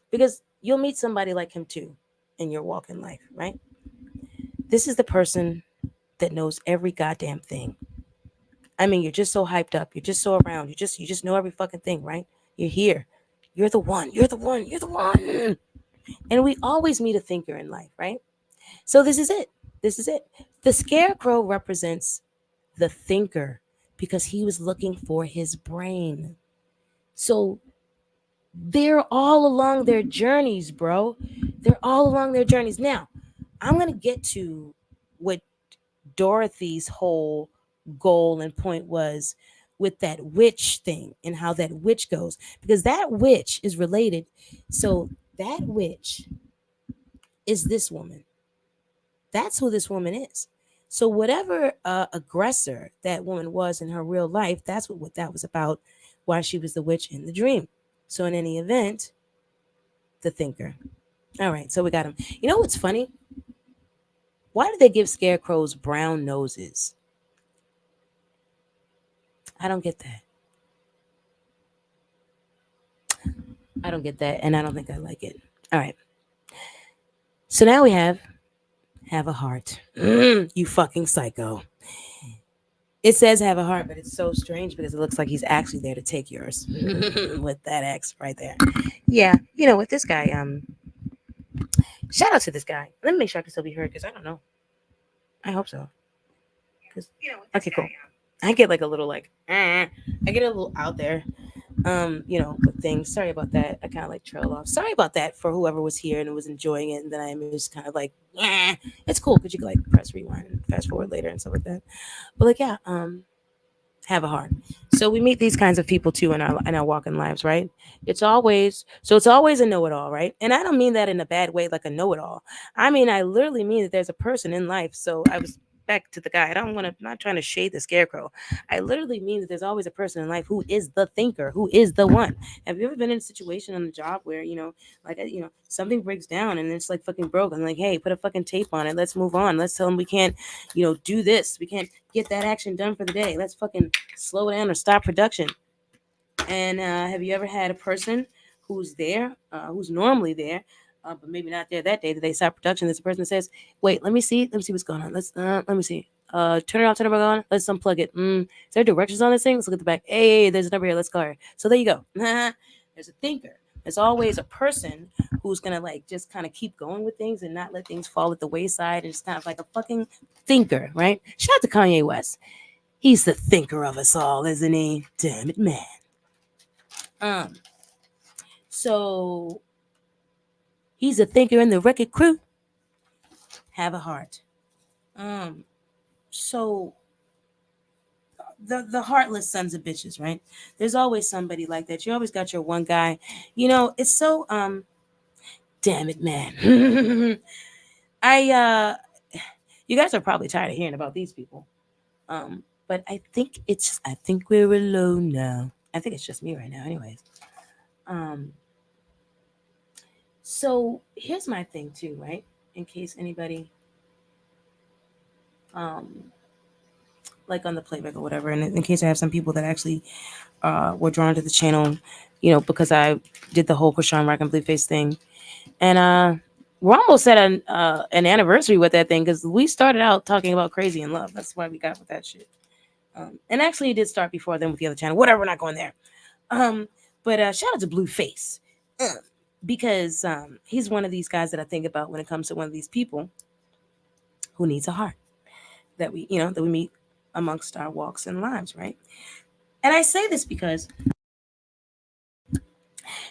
because you'll meet somebody like him too in your walk in life, right? This is the person that knows every goddamn thing. I mean, you're just so hyped up. You're just so around. You just know every fucking thing, right? You're here. You're the one. You're the one. You're the one. And we always meet a thinker in life, right? So this is it. This is it. The scarecrow represents the thinker because he was looking for his brain. So they're all along their journeys, bro. They're all along their journeys. Now, I'm going to get to what Dorothy's whole goal and point was with that witch thing and how that witch goes because that witch is related. So that witch is this woman. That's who this woman is. So whatever aggressor that woman was in her real life, that's what that was about. Why she was the witch in the dream. So in any event, the thinker. All right, so we got him. You know what's funny? Why do they give scarecrows brown noses? I don't get that. I don't get that, and I don't think I like it. All right. So now we have a heart. You fucking psycho. It says have a heart, but it's so strange because it looks like he's actually there to take yours with that X right there. Yeah, you know what this guy. Shout out to this guy. Let me make sure I can still be heard because I don't know. I hope so. Okay, cool. I get like a little like I get a little out there. With things. Sorry about that. I kind of like trail off. Sorry about that for whoever was here and was enjoying it, and then I was kind of like, yeah, it's cool because you can like press rewind and fast forward later and stuff like that. But like, yeah, have a heart. So we meet these kinds of people too in our walking lives, right? It's always a know-it-all, right? And I don't mean that in a bad way, like a know-it-all. I mean I literally mean that there's a person in life. So I was back to the guy. I don't want to. Not trying to shade the scarecrow. I literally mean that there's always a person in life who is the thinker, who is the one. Have you ever been in a situation on the job where something breaks down and it's like fucking broke? I'm like, hey, put a fucking tape on it. Let's move on. Let's tell them we can't, do this. We can't get that action done for the day. Let's fucking slow down or stop production. And have you ever had a person who's there, who's normally there, but maybe not there that day that they stop production? There's a person that says, "Wait, let me see what's going on. Let me see. Turn it off, turn it back on. Let's unplug it. Is there directions on this thing? Let's look at the back. Hey, there's a number here. Let's call her." So there you go. There's a thinker. There's always a person who's gonna like just kind of keep going with things and not let things fall at the wayside, and just kind of like a fucking thinker, right? Shout out to Kanye West. He's the thinker of us all, isn't he? Damn it, man. Um, so he's a thinker in the record crew. Have a heart. So the heartless sons of bitches, right? There's always somebody like that. You always got your one guy. It's so damn it, man. I you guys are probably tired of hearing about these people. But I think we're alone now. I think it's just me right now, anyways. Um So here's my thing too, right? In case anybody um like on the playback or whatever, and in case I have some people that actually were drawn to the channel, because I did the whole Krishan Rock and Blue Face thing. And we're almost at an anniversary with that thing because we started out talking about crazy in love. That's why we got with that shit. And actually it did start before then with the other channel. Whatever, we're not going there. But shout out to Blueface. Because he's one of these guys that I think about when it comes to one of these people who needs a heart that we meet amongst our walks and lives, right? And I say this because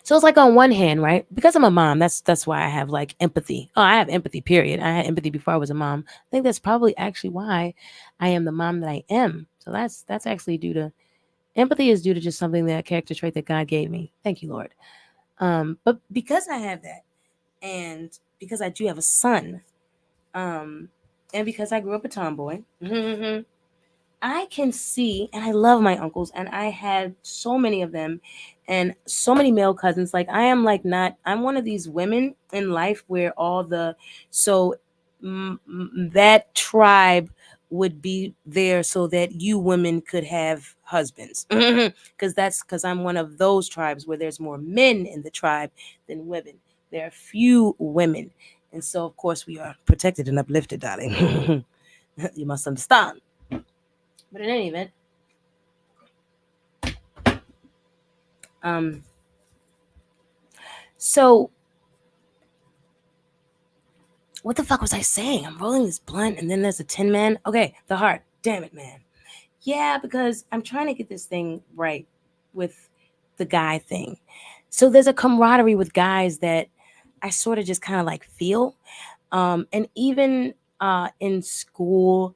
So it's like on one hand, right? Because I'm a mom, that's why I have like empathy. Oh, I have empathy, period. I had empathy before I was a mom. I think that's probably actually why I am the mom that I am. So that's actually due to empathy is due to just something that character trait that God gave me. Thank you, Lord. But because I have that, and because I do have a son, um, and because I grew up a tomboy, I can see, and I love my uncles, and I had so many of them, and so many male cousins. Like I am like not. I'm one of these women in life where all the so that tribe would be there so that you women could have husbands, because I'm one of those tribes where there's more men in the tribe than women. There are few women, and so of course we are protected and uplifted, darling. You must understand. But in any event, um, so what the fuck was I saying? I'm rolling this blunt, and then there's a Tin Man. Okay, the heart. Damn it, man. Yeah, because I'm trying to get this thing right with the guy thing. So there's a camaraderie with guys that I sort of just kind of like feel. And even in school,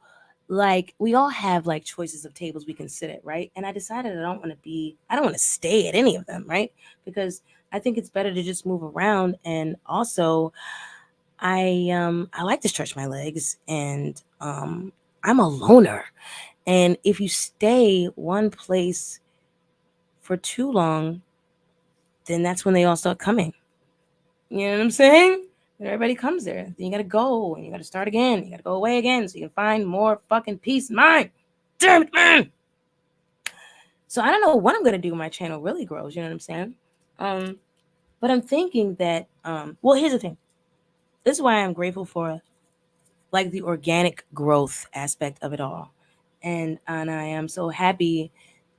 like we all have like choices of tables we can sit at, right? And I decided I don't want to stay at any of them, right? Because I think it's better to just move around. And also, I like to stretch my legs, and I'm a loner. And if you stay one place for too long, then that's when they all start coming. You know what I'm saying? And everybody comes there. Then you gotta go and you gotta start again. You gotta go away again so you can find more fucking peace of mind. Damn it, man. So I don't know what I'm gonna do when my channel really grows, you know what I'm saying? Um, but I'm thinking that well, here's the thing. This is why I'm grateful for like the organic growth aspect of it all. And I am so happy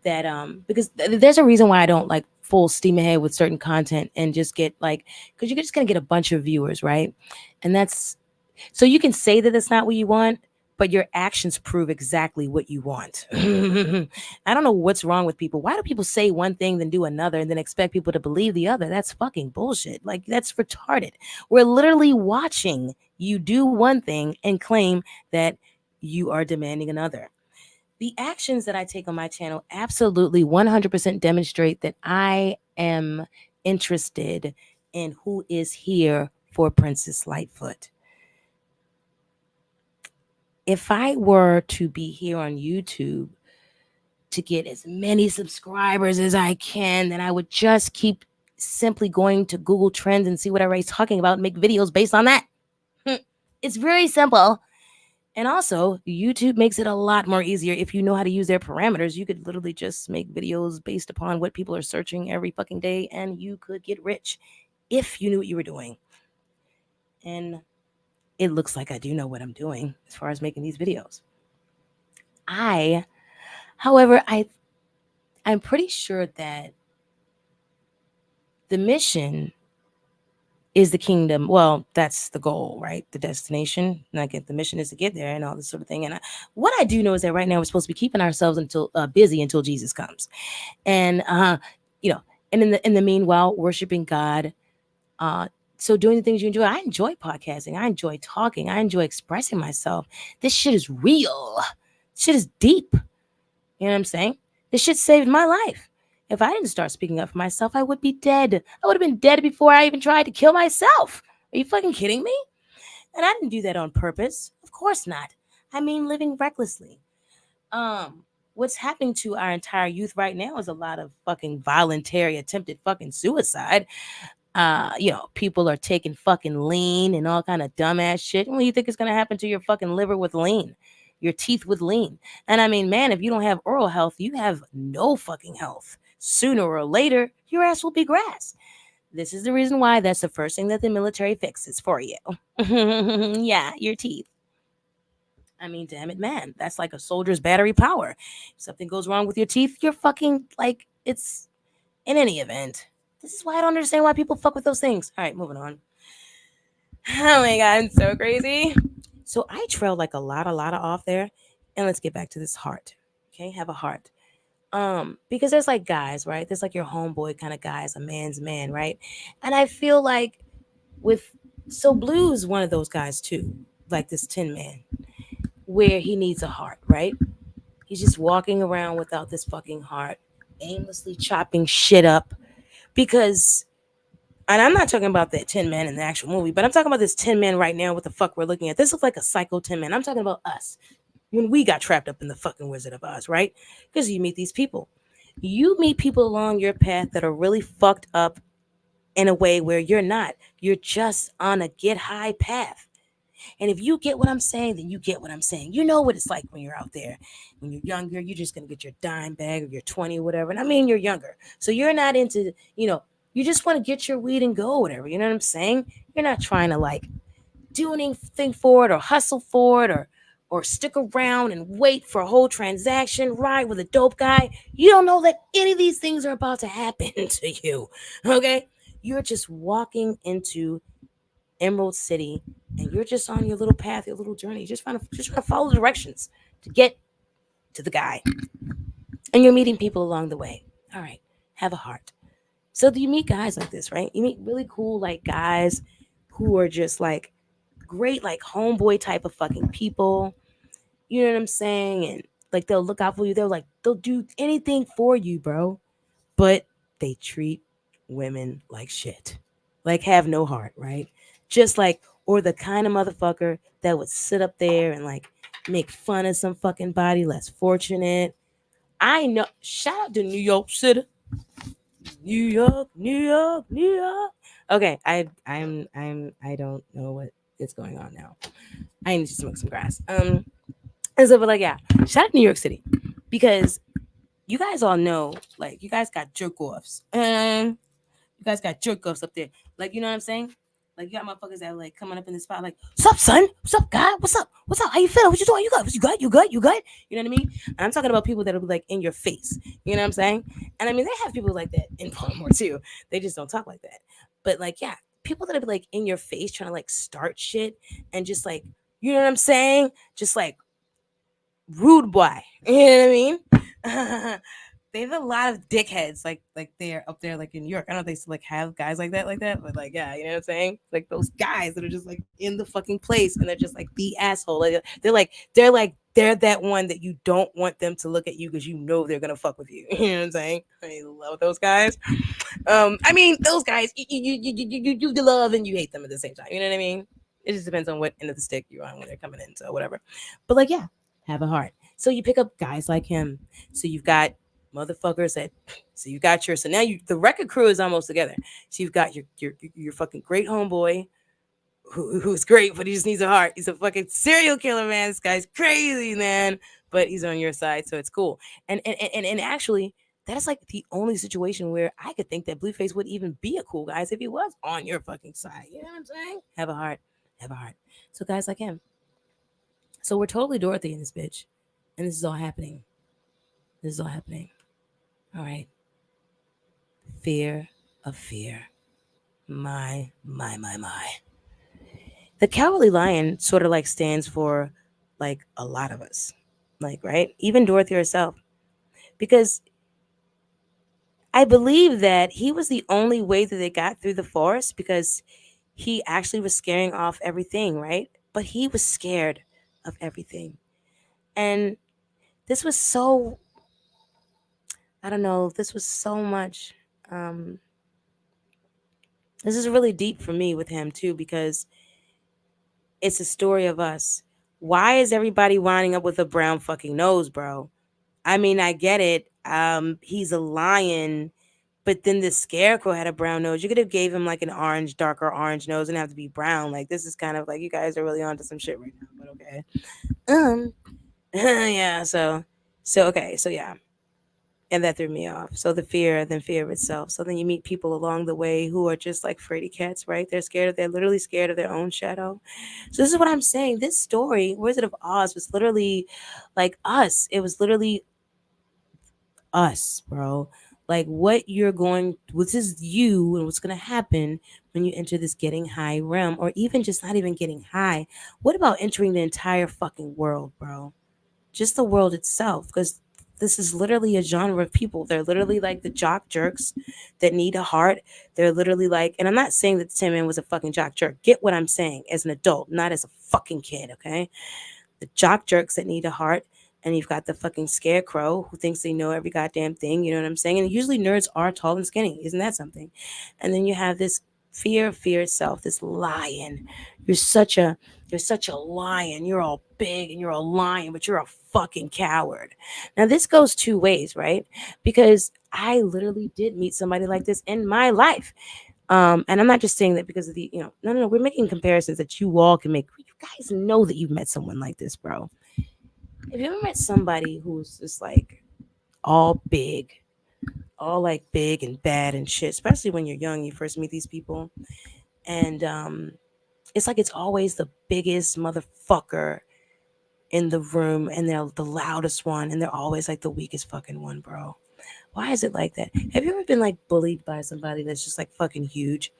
that because there's a reason why I don't like full steam ahead with certain content and just get like because you're just gonna get a bunch of viewers, right? And that's so you can say that it's not what you want, but your actions prove exactly what you want. I don't know what's wrong with people. Why do people say one thing then do another and then expect people to believe the other? That's fucking bullshit. Like that's retarded. We're literally watching you do one thing and claim that you are demanding another. The actions that I take on my channel absolutely 100% demonstrate that I am interested in who is here for Princess Lightfoot. If I were to be here on YouTube to get as many subscribers as I can, then I would just keep simply going to Google Trends and see what everybody's talking about and make videos based on that. It's very simple. And also, YouTube makes it a lot more easier if you know how to use their parameters. You could literally just make videos based upon what people are searching every fucking day, and you could get rich if you knew what you were doing. And it looks like I do know what I'm doing as far as making these videos. However, I'm pretty sure that the mission is the kingdom. Well, that's the goal, right? The destination. Like the mission is to get there and all this sort of thing. And what I do know is that right now we're supposed to be keeping ourselves until busy until Jesus comes, and you know, and in the meanwhile, worshiping God. Uh, so doing the things you enjoy. I enjoy podcasting. I enjoy talking. I enjoy expressing myself. This shit is real. Shit is deep. You know what I'm saying? This shit saved my life. If I didn't start speaking up for myself, I would be dead. I would have been dead before I even tried to kill myself. Are you fucking kidding me? And I didn't do that on purpose. Of course not. I mean, living recklessly. What's happening to our entire youth right now is a lot of fucking voluntary attempted fucking suicide. People are taking fucking lean and all kind of dumbass shit. What do you think is gonna happen to your fucking liver with lean? Your teeth with lean. And I mean, man, if you don't have oral health, you have no fucking health. Sooner or later, your ass will be grass. This is the reason why that's the first thing that the military fixes for you. Yeah, your teeth. I mean, damn it, man. That's like a soldier's battery power. If something goes wrong with your teeth, you're fucking like it's in any event. This is why I don't understand why people fuck with those things. All right, moving on. Oh my god, it's so crazy. So I trailed like a lot of off there. And let's get back to this heart. Okay, have a heart. Because there's like guys, right? There's like your homeboy kind of guys, a man's man, right? And I feel like with so Blue's one of those guys too, like this Tin Man, where he needs a heart, right? He's just walking around without this fucking heart, aimlessly chopping shit up because. And I'm not talking about that Tin Man in the actual movie, but I'm talking about this Tin Man right now. What the fuck we're looking at? This looks like a psycho Tin Man. I'm talking about us when we got trapped up in the fucking Wizard of Oz, right? Because you meet these people. You meet people along your path that are really fucked up in a way where you're not. You're just on a get high path. And if you get what I'm saying, then you get what I'm saying. You know what it's like when you're out there. When you're younger, you're just gonna get your dime bag or your 20 or whatever. And I mean you're younger. So you're not into, you just want to get your weed and go, whatever. You know what I'm saying? You're not trying to like do anything for it or hustle for it or stick around and wait for a whole transaction, ride with a dope guy. You don't know that any of these things are about to happen to you. Okay? You're just walking into Emerald City and you're just on your little path, your little journey. Just trying to follow directions to get to the guy. And you're meeting people along the way. All right. Have a heart. So do you meet guys like this, right? You meet really cool like guys who are just like great like homeboy type of fucking people. You know what I'm saying? And like they'll look out for you. They'll do anything for you, bro. But they treat women like shit. Like have no heart, right? Just like or the kind of motherfucker that would sit up there and like make fun of some fucking body less fortunate. I know. Shout out to New York City. New York, New York, New York. Okay, I don't know what is going on now. I need to smoke some grass. And so but like yeah, shout out to New York City because you guys all know like you guys got jerk offs and you guys got jerk offs up there. Like you know what I'm saying? Like you got motherfuckers that are like coming up in the spot like, "What's up, son? What's up, guy? What's up? What's up? How you feeling? What you doing? You good? What you good? You good? You good?" You know what I mean? And I'm talking about people that'll be like in your face. You know what I'm saying? And I mean they have people like that in Baltimore too. They just don't talk like that. But like yeah, people that'll be like in your face trying to like start shit and just like you know what I'm saying? Just like rude boy. You know what I mean? They have a lot of dickheads like they're up there like in New York. I don't know if they still like have guys like that, but like yeah, you know what I'm saying? Like those guys that are just like in the fucking place and they're just like the asshole. Like, they're that one that you don't want them to look at you because you know they're gonna fuck with you. You know what I'm saying? I love those guys. I mean those guys you love and you hate them at the same time. You know what I mean? It just depends on what end of the stick you're on when they're coming in, so whatever. But like yeah, have a heart. So you pick up guys like him. So you've got motherfuckers that so you got your so now you the record crew is almost together. So you've got your fucking great homeboy who's great, but he just needs a heart. He's a fucking serial killer, man. This guy's crazy, man. But he's on your side, so it's cool. And actually, that is like the only situation where I could think that Blueface would even be a cool guy if he was on your fucking side. You know what I'm saying? Have a heart. Have a heart. So guys like him. So we're totally Dorothy in this bitch. And this is all happening. This is all happening. All right. Fear of fear. My. The cowardly lion sort of like stands for like a lot of us. Like, right? Even Dorothy herself. Because I believe that he was the only way that they got through the forest because he actually was scaring off everything, right? But he was scared of everything. And this was so, I don't know, this was so much. Um, this is really deep for me with him too because it's a story of us. Why is everybody winding up with a brown fucking nose, bro? I mean, I get it. He's a lion, but then the scarecrow had a brown nose. You could have gave him like an orange, darker orange nose and have to be brown. Like this is kind of like you guys are really onto some shit right now, but okay. Um, yeah. So okay. So yeah, and that threw me off. So the fear, then fear itself. So then you meet people along the way who are just like fraidy cats, right? They're literally scared of their own shadow. So this is what I'm saying. This story, Wizard of Oz, was literally like us. It was literally us, bro. Like what you're going, this is you and what's going to happen when you enter this getting high realm, or even just not even getting high. What about entering the entire fucking world, bro? Just the world itself, because This is literally a genre of people. They're literally like the jock jerks that need a heart. They're literally like, and I'm not saying that Tin Man was a fucking jock jerk. Get what I'm saying as an adult, not as a fucking kid, okay? The jock jerks that need a heart, and you've got the fucking scarecrow who thinks they know every goddamn thing. You know what I'm saying? And usually nerds are tall and skinny. Isn't that something? And then you have this fear itself, this lion. You're such a you're such a lion. You're all big and you're a lion, but you're a fucking coward. Now this goes two ways, right? Because I literally did meet somebody like this in my life. And I'm not just saying that because of the, no, we're making comparisons that you all can make. You guys know that you've met someone like this, bro. Have you ever met somebody who's just like all big, all like big and bad and shit, especially when you're young, you first meet these people. And it's like it's always the biggest motherfucker in the room and they're the loudest one and they're always like the weakest fucking one, bro. Why is it like that? Have you ever been like bullied by somebody that's just like fucking huge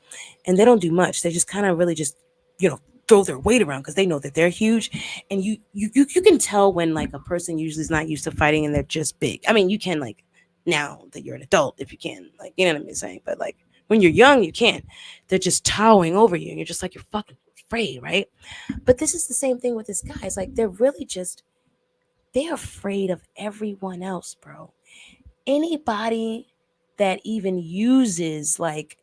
and they don't do much? They just kind of really just, you know, throw their weight around because they know that they're huge. And you can tell when like a person usually is not used to fighting and they're just big. I mean, you can like now that you're an adult if you can, like, you know what I'm saying? But like when you're young, you can't. They're just towering over you and you're just like, you're fucking afraid, right? But this is the same thing with this guy. It's like they're really just, they're afraid of everyone else, bro. Anybody that even uses like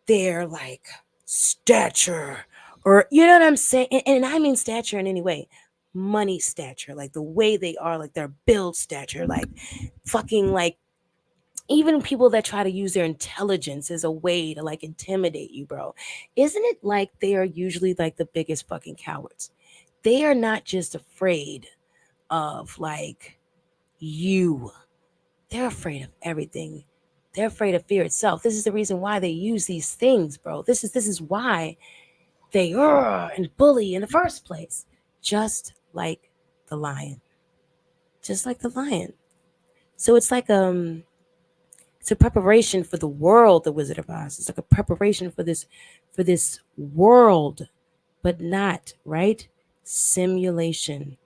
their like stature or you know what I'm saying? And I mean stature in any way. Money stature, like the way they are, like their build stature, like fucking like even people that try to use their intelligence as a way to like intimidate you, bro. Isn't it like they are usually like the biggest fucking cowards? They are not just afraid of like you. They're afraid of everything. They're afraid of fear itself. This is the reason why they use these things, bro. This is why they and bully in the first place. Just like the lion. Just like the lion. So it's a preparation for the world, the Wizard of Oz. It's like a preparation for this world, but not, right? Simulation.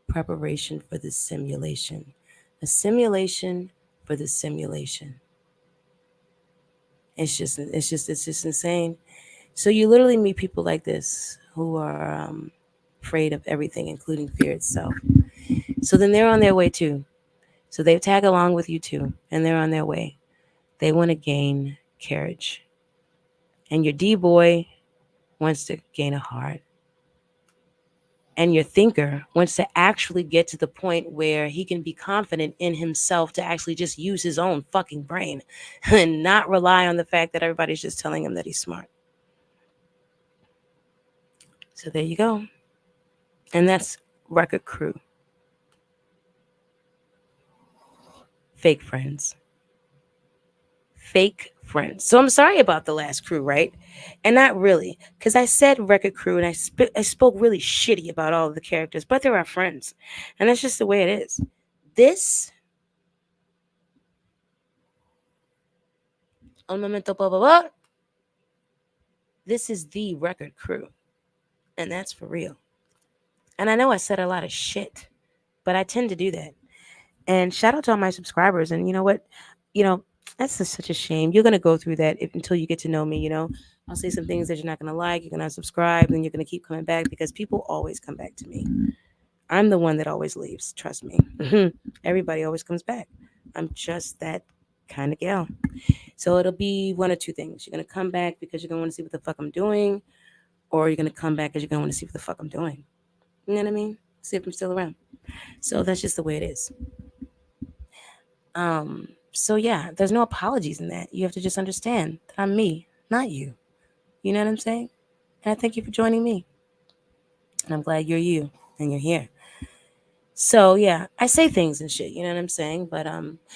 Preparation for the simulation. A simulation for the simulation. It's just insane. So you literally meet people like this who are afraid of everything, including fear itself. So then they're on their way too. So they tag along with you too, and they're on their way. They want to gain carriage, and your D boy wants to gain a heart, and your thinker wants to actually get to the point where he can be confident in himself to actually just use his own fucking brain and not rely on the fact that everybody's just telling him that he's smart. So there you go. And that's Record Crew. Fake friends. Fake friends. So I'm sorry about the last crew, right? And not really, because I said Record Crew and I spoke really shitty about all of the characters, but they're our friends. And that's just the way it is. This, un momento, blah, blah, blah, this is the Record Crew. And that's for real. And I know I said a lot of shit, but I tend to do that. And shout out to all my subscribers. And you know what? You know, that's just such a shame. You're gonna go through that until you get to know me. You know, I'll say some things that you're not gonna like. You're gonna unsubscribe, and you're gonna keep coming back because people always come back to me. I'm the one that always leaves. Trust me. Everybody always comes back. I'm just that kind of gal. So it'll be one or two things. You're gonna come back because you're gonna want to see what the fuck I'm doing, or you're gonna come back because you're gonna want to see what the fuck I'm doing. You know what I mean? See if I'm still around. So that's just the way it is. So yeah, there's no apologies in that. You have to just understand that I'm me, not you. You know what I'm saying? And I thank you for joining me. And I'm glad you're you and you're here. So yeah, I say things and shit, you know what I'm saying? But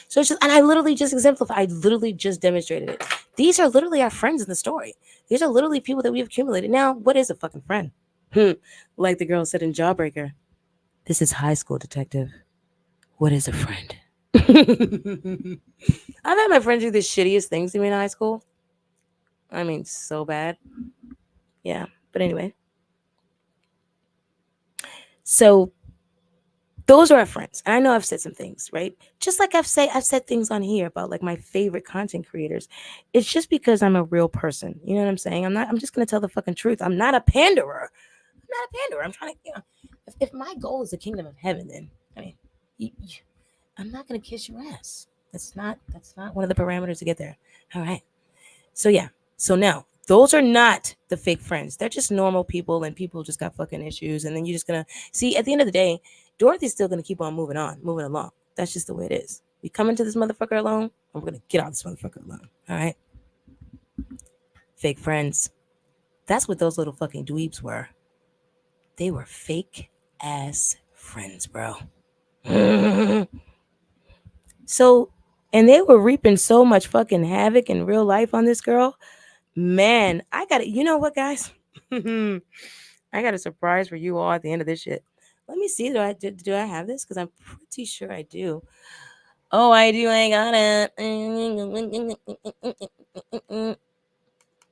so it's just, and I literally just exemplified, I literally just demonstrated it. These are literally our friends in the story. These are literally people that we've accumulated. Now, what is a fucking friend? Like the girl said in Jawbreaker, this is high school, detective. What is a friend? I've had my friends do the shittiest things to me in high school. I mean, so bad. Yeah. But anyway. So Those are our friends. And I know I've said some things, right? Just like I've said things on here about like my favorite content creators. It's just because I'm a real person. You know what I'm saying? I'm just gonna tell the fucking truth. I'm not a panderer. I'm not a panderer. I'm trying to, if my goal is the kingdom of heaven, then I mean, I'm not gonna kiss your ass. That's not one of the parameters to get there. All right. So yeah. So now those are not the fake friends. They're just normal people, and people just got fucking issues. And then you're just gonna see at the end of the day, Dorothy's still gonna keep on, moving along. That's just the way it is. We come into this motherfucker alone, and we're gonna get out of this motherfucker alone. All right. Fake friends. That's what those little fucking dweebs were. They were fake ass friends, bro. So, and they were reaping so much fucking havoc in real life on this girl. Man, I got it. You know what, guys? I got a surprise for you all at the end of this shit. Let me see. Do I have this? Because I'm pretty sure I do. Oh, I do. I got it.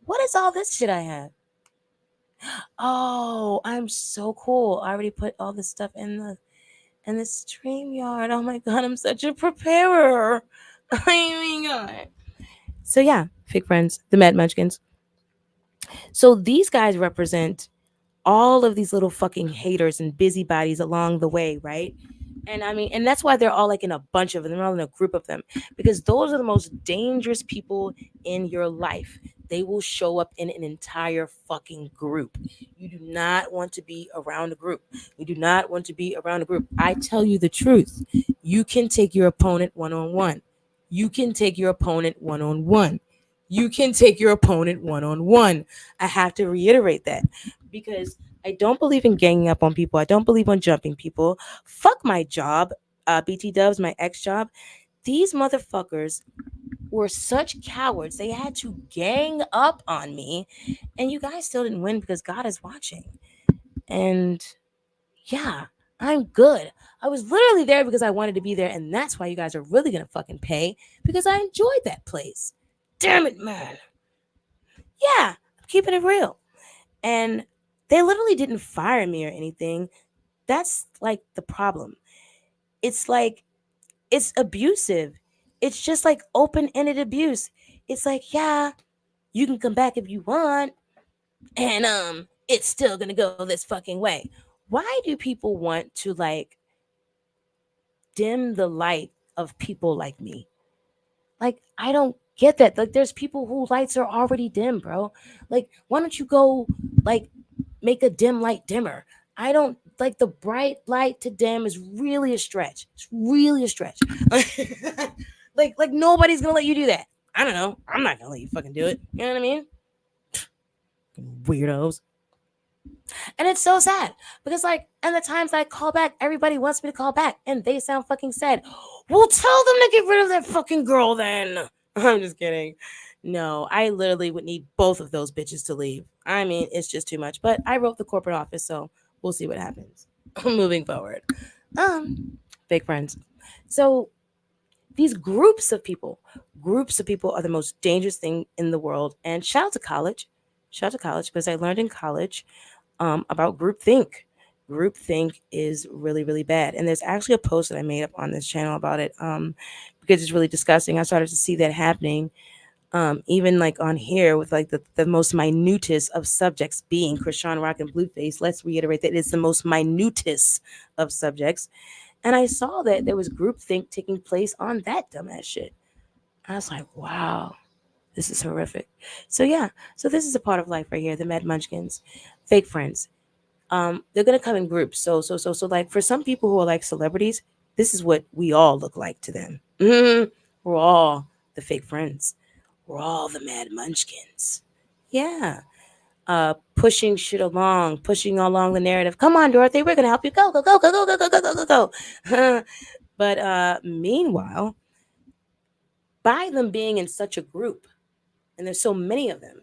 What is all this shit I have? Oh, I'm so cool. I already put all this stuff in the stream yard. Oh my god, I'm such a preparer. Oh my god. So yeah, fake friends, the Mad Munchkins. So these guys represent all of these little fucking haters and busybodies along the way, right? And I mean, and that's why they're all like in a bunch of them, they're all in a group of them, because those are the most dangerous people in your life. They will show up in an entire fucking group. You do not want to be around a group. You do not want to be around a group. I tell you the truth. You can take your opponent one on one. You can take your opponent one on one. You can take your opponent one on one. I have to reiterate that because I don't believe in ganging up on people. I don't believe on jumping people. Fuck my job, BT Dubs, my ex job. These motherfuckers were such cowards. They had to gang up on me, and you guys still didn't win because God is watching. And yeah, I'm good. I was literally there because I wanted to be there, and that's why you guys are really gonna fucking pay because I enjoyed that place. Damn it, man. Yeah, I'm keeping it real. And they literally didn't fire me or anything. That's like the problem. It's like it's abusive. It's just like open-ended abuse. It's like, yeah, you can come back if you want, and it's still gonna go this fucking way. Why do people want to like dim the light of people like me? Like, I don't get that. Like, there's people who lights are already dim, bro. Like, why don't you go like make a dim light dimmer? I don't like the bright light to dim is really a stretch. It's really a stretch. Like nobody's gonna let you do that. I don't know. I'm not gonna let you fucking do it. You know what I mean? Weirdos. And it's so sad because, like, and the times I call back, everybody wants me to call back, and they sound fucking sad. Well, tell them to get rid of that fucking girl then. I'm just kidding. No, I literally would need both of those bitches to leave. I mean, it's just too much. But I wrote the corporate office, so we'll see what happens. Moving forward. Big friends. So these groups of people are the most dangerous thing in the world. And shout out to college. Shout out to college because I learned in college about groupthink. Groupthink is really, really bad. And there's actually a post that I made up on this channel about it because it's really disgusting. I started to see that happening even like on here with like the most minutest of subjects being Krishan Rock and Blueface. Let's reiterate that it's the most minutest of subjects. And I saw that there was groupthink taking place on that dumbass shit. I was like, wow, this is horrific. So yeah, so this is a part of life right here. The Mad Munchkins, fake friends. They're gonna come in groups. So like for some people who are like celebrities, this is what we all look like to them. We're all the fake friends. We're all the Mad Munchkins. Yeah. Pushing shit along, pushing along the narrative. Come on, Dorothy, we're gonna help you. Go, go, go, go, go, go, go, go, go, go, go. But meanwhile, by them being in such a group, and there's so many of them,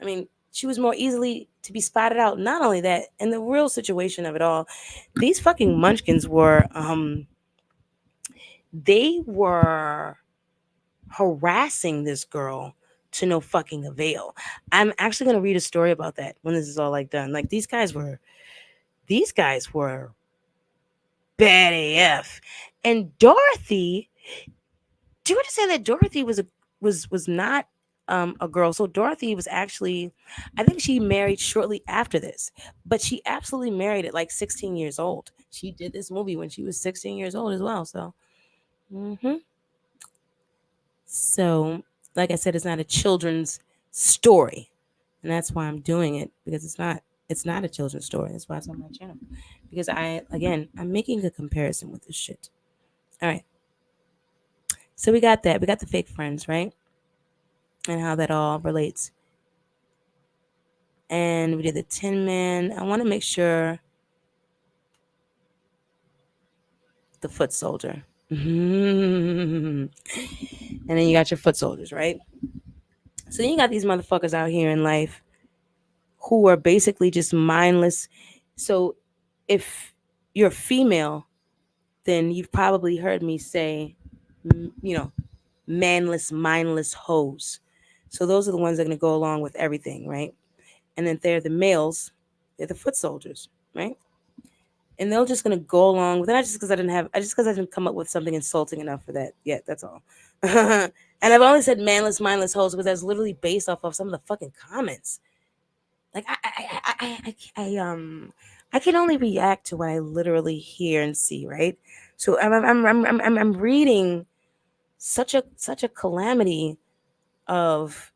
I mean, she was more easily to be spotted out. Not only that, in the real situation of it all, these fucking munchkins were they were harassing this girl to no fucking avail. I'm actually gonna read a story about that when this is all like done. Like these guys were bad AF. And Dorothy, do you understand that Dorothy was not a girl? So Dorothy was actually, I think she married shortly after this, but she absolutely married at like 16 years old. She did this movie when she was 16 years old as well. So, hmm so like I said, it's not a children's story, and that's why I'm doing it because it's not a children's story. That's why it's on my channel because I'm making a comparison with this shit. All right, so we got that. We got the fake friends, right? And how that all relates. And we did the Tin Man. I want to make sure the Foot Soldier. And then you got your foot soldiers, right? So then you got these motherfuckers out here in life who are basically just mindless. So if you're female, then you've probably heard me say, manless, mindless hoes. So those are the ones that are going to go along with everything, right? And then they're the males, they're the foot soldiers, right? And they're just gonna go along with it. Not just because I didn't come up with something insulting enough for that yet. That's all. And I've only said manless, mindless hoes because that's literally based off of some of the fucking comments. Like I can only react to what I literally hear and see, right? So I'm reading such a calamity of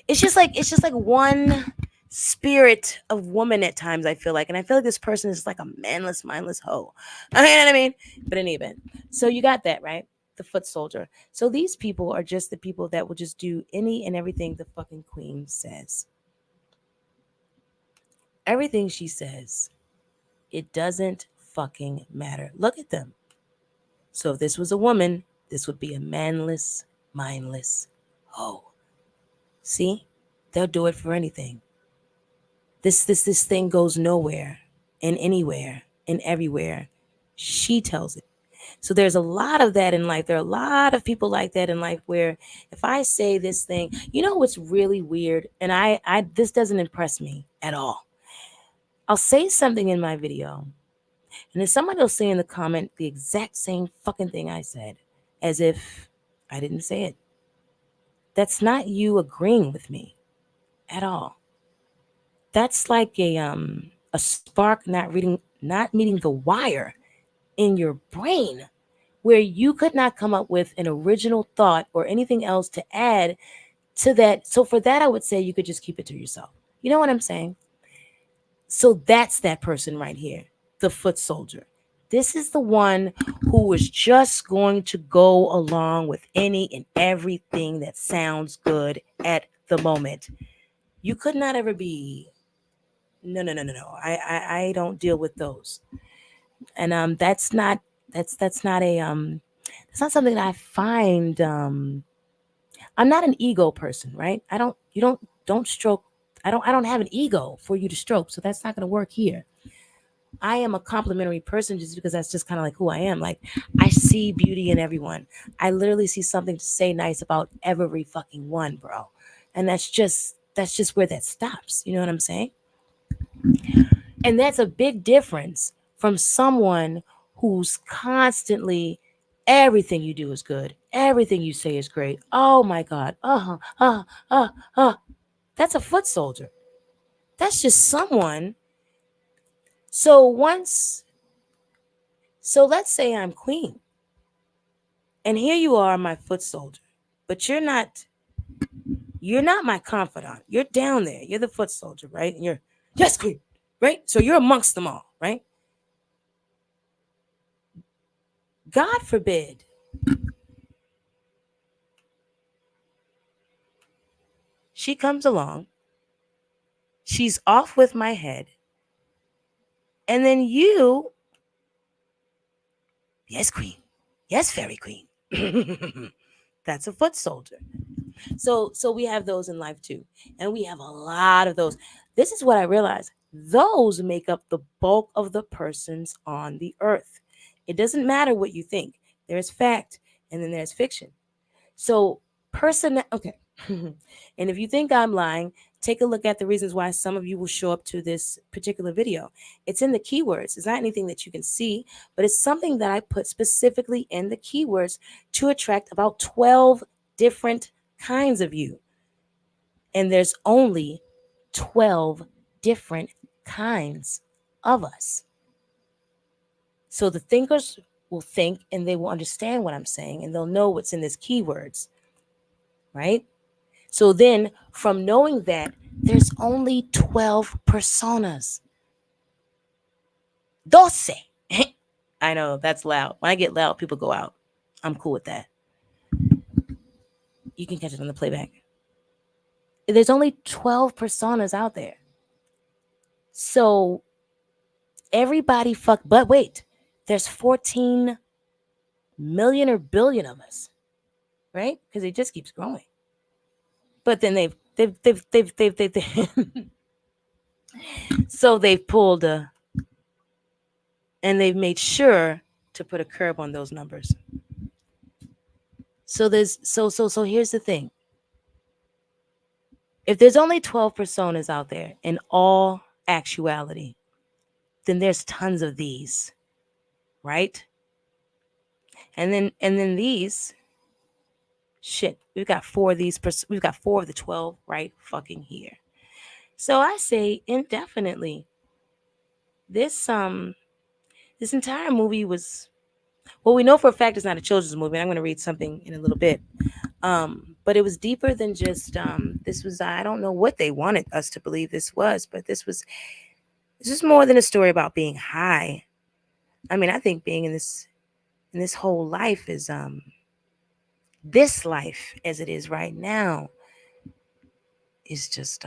it's just like one spirit of woman at times. I feel like, and I feel like this person is like a manless, mindless hoe. You know what I mean? But in any event, so you got that right, the foot soldier. So these people are just the people that will just do any and everything the fucking queen says. Everything she says, it doesn't fucking matter. Look at them. So if this was a woman, this would be a manless, mindless hoe. See, they'll do it for anything. This thing goes nowhere and anywhere and everywhere. She tells it. So there's a lot of that in life. There are a lot of people like that in life where if I say this thing, you know what's really weird? And I this doesn't impress me at all. I'll say something in my video, and then somebody will say in the comment the exact same fucking thing I said, as if I didn't say it. That's not you agreeing with me at all. That's like a spark not meeting the wire in your brain where you could not come up with an original thought or anything else to add to that. So for that I would say you could just keep it to yourself. You know what I'm saying? So that's that person right here, the foot soldier. This is the one who is just going to go along with any and everything that sounds good at the moment. You could not ever be. No. I don't deal with those. And that's not something that I find I'm not an ego person, right? I don't you don't stroke I don't have an ego for you to stroke, so that's not gonna work here. I am a complimentary person just because that's just kind of like who I am. Like I see beauty in everyone. I literally see something to say nice about every fucking one, bro. And that's just where that stops. You know what I'm saying? And that's a big difference from someone who's constantly everything you do is good. Everything you say is great. Oh my God. Uh. That's a foot soldier. That's just someone. So once, so let's say I'm queen, and here you are, my foot soldier, but you're not my confidant. You're down there. You're the foot soldier, right? And you're yes, queen, right? So you're amongst them all, right? God forbid she comes along, she's off with my head, and then you, yes, queen, yes, fairy queen. That's a foot soldier. So we have those in life too. And we have a lot of those. This is what I realized. Those make up the bulk of the persons on the earth. It doesn't matter what you think. There's fact and then there's fiction. So okay. And if you think I'm lying, take a look at the reasons why some of you will show up to this particular video. It's in the keywords. It's not anything that you can see, but it's something that I put specifically in the keywords to attract about 12 different kinds of you. And there's only 12 different kinds of us. So the thinkers will think and they will understand what I'm saying and they'll know what's in these keywords, right? So then from knowing that there's only 12 personas. 12. I know that's loud. When I get loud, people go out. I'm cool with that. You can catch it on the playback. There's only 12 personas out there. So everybody but wait, there's 14 million or billion of us, right? Because it just keeps growing. But then they've so they've pulled and they've made sure to put a curb on those numbers. So there's so here's the thing. If there's only 12 personas out there in all actuality, then there's tons of these, right? And then these shit, we've got 4 of these, we've got 4 of the 12 right fucking here. So I say indefinitely, this entire movie was, well, we know for a fact it's not a children's movie. I'm going to read something in a little bit. But it was deeper than just this was, I don't know what they wanted us to believe this was, but this is more than a story about being high. I mean, I think being in this whole life is this life as it is right now is just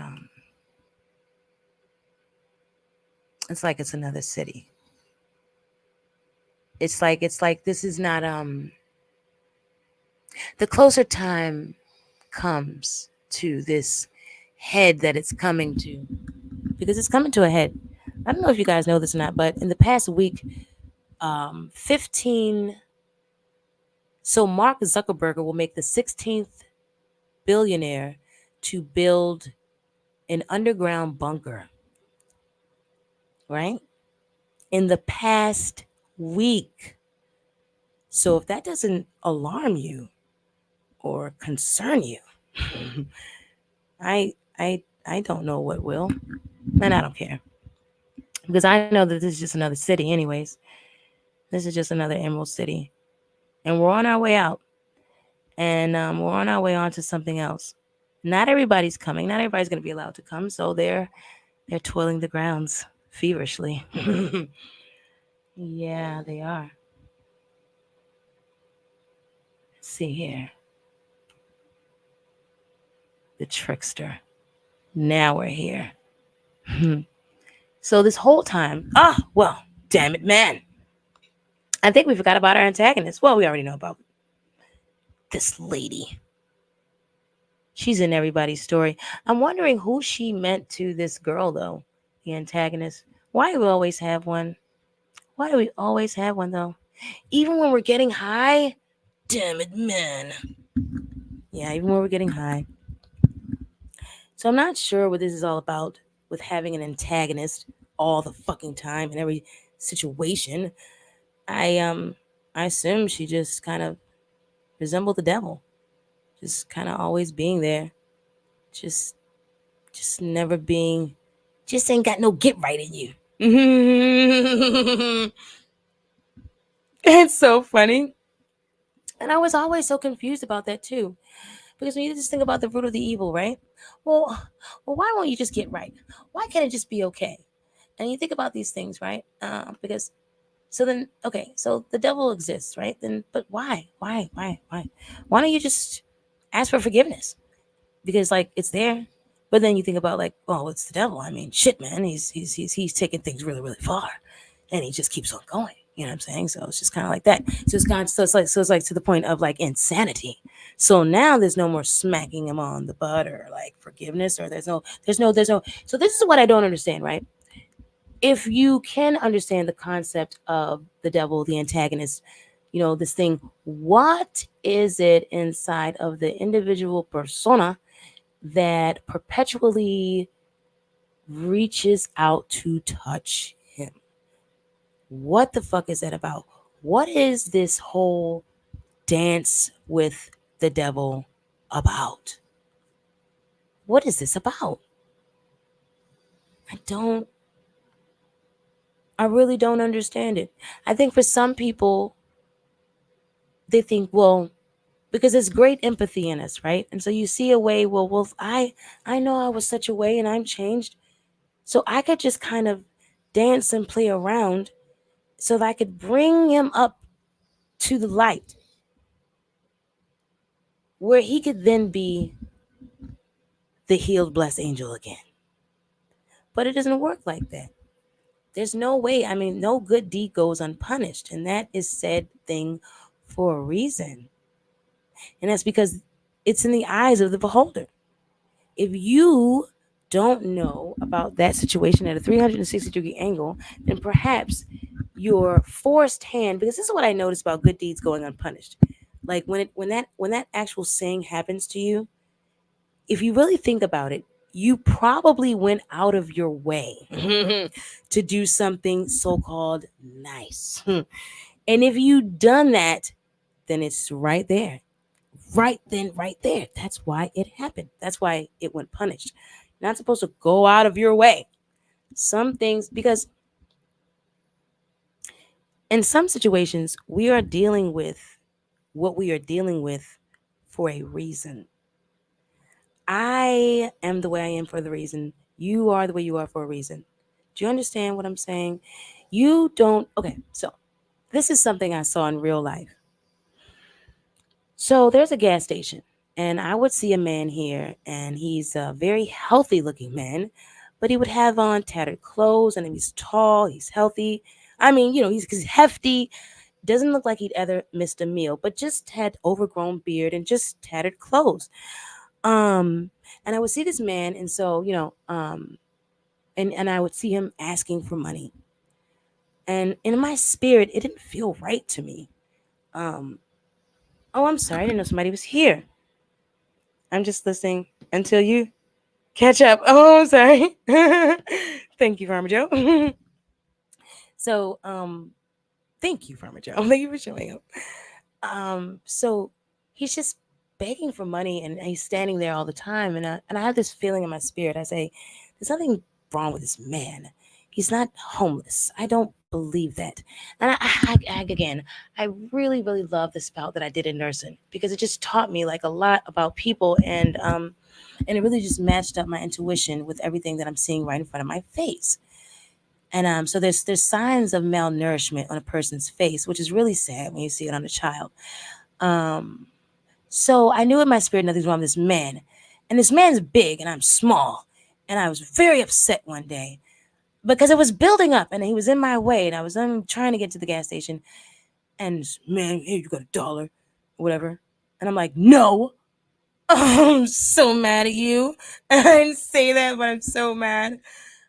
it's like it's another city. It's like this is not the closer time comes to this head that it's coming to, because it's coming to a head. I don't know if you guys know this or not, but in the past week, 15. So Mark Zuckerberg will make the 16th billionaire to build an underground bunker, right? In the past week. So if that doesn't alarm you or concern you, I don't know what will. And I don't care. Because I know that this is just another city anyways. This is just another Emerald City. And we're on our way out. And we're on our way on to something else. Not everybody's coming. Not everybody's going to be allowed to come. So they're toiling the grounds feverishly. Yeah, they are. Let's see here. The trickster. Now we're here. So this whole time, well, damn it, man. I think we forgot about our antagonist. Well, we already know about this lady. She's in everybody's story. I'm wondering who she meant to this girl, though, the antagonist. Why do we always have one? Why do we always have one, though? Even when we're getting high? Damn it, man. Yeah, even when we're getting high. So I'm not sure what this is all about with having an antagonist all the fucking time in every situation. I assume she just kind of resembled the devil. Just kind of always being there. Just never being, just ain't got no get right in you. It's so funny. And I was always so confused about that too. Because when you just think about the root of the evil, right? Well, why won't you just get right? Why can't it just be okay? And you think about these things, right? Because so then, okay, so the devil exists, right? Then, but why? Why don't you just ask for forgiveness? Because like it's there. But then you think about like, oh, it's the devil. I mean, shit, man, he's taking things really, really far, and he just keeps on going. You know what I'm saying? So it's just kind of like that. So it's kind of, so it's like to the point of like insanity. So now there's no more smacking him on the butt or like forgiveness, or there's no. So this is what I don't understand, right? If you can understand the concept of the devil, the antagonist, you know, this thing, what is it inside of the individual persona that perpetually reaches out to touch him. What the fuck is that about? What is this whole dance with the devil about? What is this about? I don't, I really don't understand it. I think for some people, they think, well, because there's great empathy in us, right? And so you see a way, well, I know I was such a way and I'm changed. So I could just kind of dance and play around so that I could bring him up to the light where he could then be the healed, blessed angel again. But it doesn't work like that. There's no way. I mean, no good deed goes unpunished. And that is said thing for a reason. And that's because it's in the eyes of the beholder. If you don't know about that situation at a 360-degree angle, then perhaps your forced hand, because this is what I noticed about good deeds going unpunished. Like when that actual saying happens to you, if you really think about it, you probably went out of your way to do something so-called nice. And if you done that, then it's right there. Right then, right there. That's why it happened. That's why it went punished. You're not supposed to go out of your way. Some things, because in some situations, we are dealing with what we are dealing with for a reason. I am the way I am for the reason. You are the way you are for a reason. Do you understand what I'm saying? You don't. Okay, so this is something I saw in real life. So there's a gas station, and I would see a man here, and he's a very healthy looking man, but he would have on tattered clothes, and he's tall, he's healthy. I mean, he's hefty, doesn't look like he'd ever missed a meal, but just had overgrown beard and just tattered clothes. Um, and I would see this man, and so and I would see him asking for money, and in my spirit, it didn't feel right to me. Um, oh, I'm sorry, I didn't know somebody was here. I'm just listening until you catch up. Oh, I'm sorry. Thank you, Farmer Joe. so, thank you, Farmer Joe. Thank you for showing up. So he's just begging for money, and he's standing there all the time, and I have this feeling in my spirit. I say, there's nothing wrong with this man. He's not homeless. I don't believe that. And again, I really, really love the spout that I did in nursing because it just taught me like a lot about people, and it really just matched up my intuition with everything that I'm seeing right in front of my face. And so there's signs of malnourishment on a person's face, which is really sad when you see it on a child. Um, so I knew in my spirit nothing's wrong with this man. And this man's big and I'm small. And I was very upset one day because it was building up and he was in my way. And I was trying to get to the gas station. And man, hey, you got $1, whatever. And I'm like, no, I'm so mad at you. And I didn't say that, but I'm so mad.